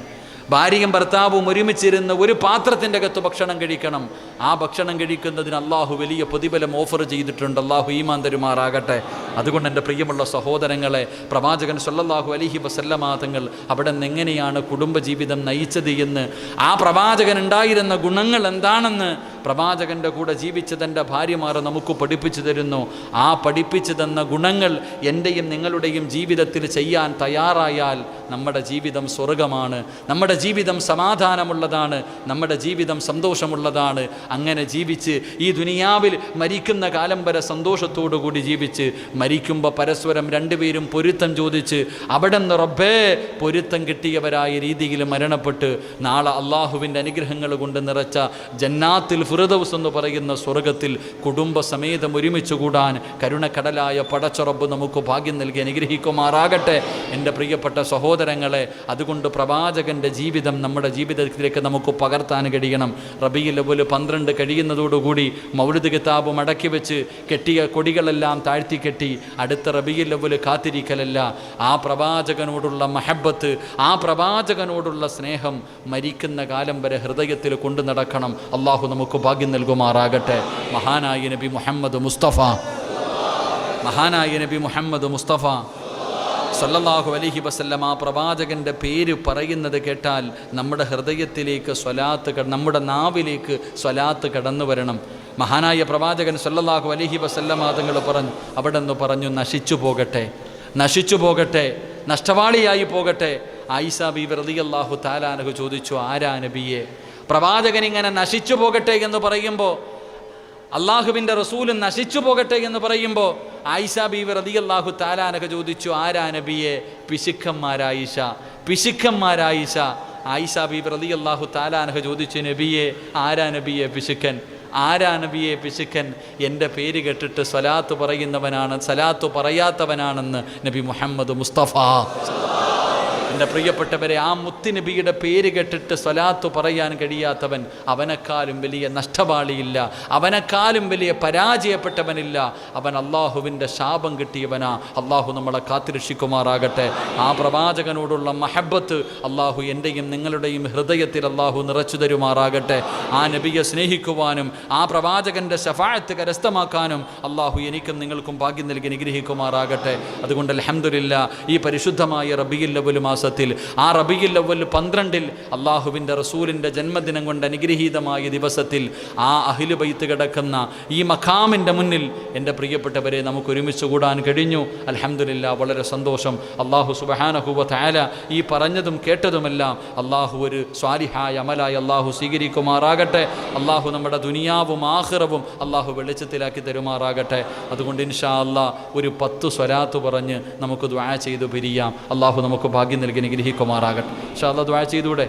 ഭാര്യയും ഭർത്താവും ഒരുമിച്ചിരുന്ന് ഒരു പാത്രത്തിൻ്റെ അകത്ത് ഭക്ഷണം കഴിക്കണം. ആ ഭക്ഷണം കഴിക്കുന്നതിന് അള്ളാഹു വലിയ പ്രതിഫലം ഓഫർ ചെയ്തിട്ടുണ്ട്. അള്ളാഹു ഈമാൻ തരുമാറാകട്ടെ. അതുകൊണ്ട് എൻ്റെ പ്രിയമുള്ള സഹോദരങ്ങളെ, പ്രവാചകൻ സല്ലല്ലാഹു അലൈഹി വസല്ലമ തങ്ങൾ അവിടെ നിന്ന് എങ്ങനെയാണ് കുടുംബജീവിതം നയിച്ചത് എന്ന്, ആ പ്രവാചകൻ ഉണ്ടായിരുന്ന ഗുണങ്ങൾ എന്താണെന്ന് പ്രവാചകൻ്റെ കൂടെ ജീവിച്ച തൻ്റെ ഭാര്യമാർ നമുക്ക് പഠിപ്പിച്ചു തരുന്നു. ആ പഠിപ്പിച്ചു തന്ന ഗുണങ്ങൾ എൻ്റെയും നിങ്ങളുടെയും ജീവിതത്തിൽ ചെയ്യാൻ തയ്യാറായാൽ നമ്മുടെ ജീവിതം സ്വർഗമാണ്, നമ്മുടെ ജീവിതം സമാധാനമുള്ളതാണ്, നമ്മുടെ ജീവിതം സന്തോഷമുള്ളതാണ്. അങ്ങനെ ജീവിച്ച് ഈ ദുനിയാവിൽ മരിക്കുന്ന കാലം വരെ സന്തോഷത്തോടു കൂടി ജീവിച്ച് മരിക്കുമ്പോൾ പരസ്പരം രണ്ടുപേരും പൊരുത്തം ചോദിച്ച് അവിടെ നിന്ന് റബ്ബേ പൊരുത്തം കിട്ടിയവരായ രീതിയിൽ മരണപ്പെട്ട് നാളെ അള്ളാഹുവിൻ്റെ അനുഗ്രഹങ്ങൾ കൊണ്ട് നിറച്ച ജന്നാത്തിൽ ഫിർദൗസ് എന്ന് പറയുന്ന സ്വർഗത്തിൽ കുടുംബസമേതം ഒരുമിച്ച് കൂടാൻ കരുണക്കടലായ പടച്ച റബ്ബ് നമുക്ക് ഭാഗ്യം നൽകി അനുഗ്രഹിക്കുമാറാകട്ടെ. എൻ്റെ പ്രിയപ്പെട്ട സഹോദരങ്ങളെ, അതുകൊണ്ട് പ്രവാചകൻ്റെ ജീവിതം നമ്മുടെ ജീവിതത്തിലേക്ക് നമുക്ക് പകർത്താൻ കഴിയണം. റബീഉൽ അവ്വൽ 12 കഴിയുന്നതോടുകൂടി മൗലിദ് കിതാബ് മടക്കി വെച്ച് കെട്ടിയ കൊടികളെല്ലാം താഴ്ത്തി കെട്ടി അടുത്ത റബീഉൽ അവ്വൽ കാത്തിരിക്കലല്ല. ആ പ്രവാചകനോടുള്ള മഹബത്ത്, ആ പ്രവാചകനോടുള്ള സ്നേഹം മരിക്കുന്ന കാലം വരെ ഹൃദയത്തിൽ കൊണ്ടു നടക്കണം. അള്ളാഹു നമുക്ക് ഭാഗ്യം നൽകുമാറാകട്ടെ. മഹാനായ നബി മുഹമ്മദ് മുസ്തഫ സല്ലല്ലാഹു അലൈഹി വസല്ലം ആ പ്രവാചകൻ്റെ പേര് പറയുന്നത് കേട്ടാൽ നമ്മുടെ ഹൃദയത്തിലേക്ക് നമ്മുടെ നാവിലേക്ക് സ്വലാത്ത് കടന്നു വരണം. മഹാനായ പ്രവാചകൻ സല്ലല്ലാഹു അലൈഹി വസല്ലം തങ്ങൾ പറഞ്ഞു, അവിടെ നിന്ന് പറഞ്ഞു, നശിച്ചു പോകട്ടെ, നഷ്ടവാളിയായി പോകട്ടെ. ആയിഷ ബീവി റളിയല്ലാഹു തആല അൻഹ ചോദിച്ചു, ആരാ നബിയെ? പ്രവാചകൻ ഇങ്ങനെ നശിച്ചു പോകട്ടെ എന്ന് പറയുമ്പോൾ, അള്ളാഹുവിൻ്റെ റസൂലും നശിച്ചു പോകട്ടെ എന്ന് പറയുമ്പോൾ ആയിഷ ബീവി റളിയല്ലാഹു തആല അൻഹ ചോദിച്ചു, ആരാ നബിയെ? പിശുക്കന്മാരായിഷ. ആയിഷ ബീവി റളിയല്ലാഹു തആല അൻഹ ചോദിച്ചു, നബിയെ ആരാ നബിയെ പിശുക്കൻ? എൻ്റെ പേര് കേട്ടിട്ട് സ്വലാത്ത് പറയാത്തവനാണെന്ന് നബി മുഹമ്മദ് മുസ്തഫ. എൻ്റെ പ്രിയപ്പെട്ടവരെ, ആ മുത്തുനബിയുടെ പേര് കേട്ടിട്ട് സ്വലാത്ത് പറയാൻ കഴിയാത്തവൻ അവനെക്കാളും വലിയ നഷ്ടവാളിയില്ല, അവനെക്കാളും വലിയ പരാജയപ്പെട്ടവനില്ല. അവൻ അള്ളാഹുവിൻ്റെ ശാപം കിട്ടിയവനാ. അള്ളാഹു നമ്മളെ കാത്തിരക്ഷിക്കുമാറാകട്ടെ. ആ പ്രവാചകനോടുള്ള മഹബത്ത് അള്ളാഹു എൻ്റെയും നിങ്ങളുടെയും ഹൃദയത്തിൽ അള്ളാഹു നിറച്ചു തരുമാറാകട്ടെ. ആ നബിയെ സ്നേഹിക്കുവാനും ആ പ്രവാചകൻ്റെ ശഫാഅത്ത് കരസ്ഥമാക്കാനും അള്ളാഹു എനിക്കും നിങ്ങൾക്കും ഭാഗ്യം നൽകി അനുഗ്രഹിക്കുമാറാകട്ടെ. അതുകൊണ്ട് അൽഹംദുലില്ലാഹ്, ഈ പരിശുദ്ധമായ റബീഉൽ അവ്വൽ മാസത്തിൽ, ആ റബീഉൽ അവ്വൽ 12 അള്ളാഹുവിൻ്റെ റസൂലിൻ്റെ ജന്മദിനം കൊണ്ട് അനുഗ്രഹീതമായ ദിവസത്തിൽ ആ അഹ്ലു ബൈത്ത് കിടക്കുന്ന ഈ മഖാമിൻ്റെ മുന്നിൽ എൻ്റെ പ്രിയപ്പെട്ടവരെ നമുക്ക് ഒരുമിച്ച് കൂടാൻ കഴിഞ്ഞു. അൽഹംദുലില്ലാഹ്, വളരെ സന്തോഷം. അള്ളാഹു സുബ്ഹാനഹു വ തആല ഈ പറഞ്ഞതും കേട്ടതുമെല്ലാം അള്ളാഹു ഒരു സ്വാലിഹായ അമലായി അള്ളാഹു സ്വീകരിക്കുമാറാകട്ടെ. അള്ളാഹു നമ്മുടെ ദുനിയാവും ആഖിറവും അള്ളാഹു വെളിച്ചത്തിലാക്കി തരുമാറാകട്ടെ. അതുകൊണ്ട് ഇൻഷാ അല്ലാഹ് ഒരു 10 സ്വലാത്ത് പറഞ്ഞ് നമുക്ക് ദുആ ചെയ്തു പിരിയാം. അള്ളാഹു നമുക്ക് ഭാഗ്യം നൽകി അനുഗ്രഹിക്കുമാറാകട്ടെ. ഇൻഷാ അല്ലാഹ് ദുആ ചെയ്തൂടെ?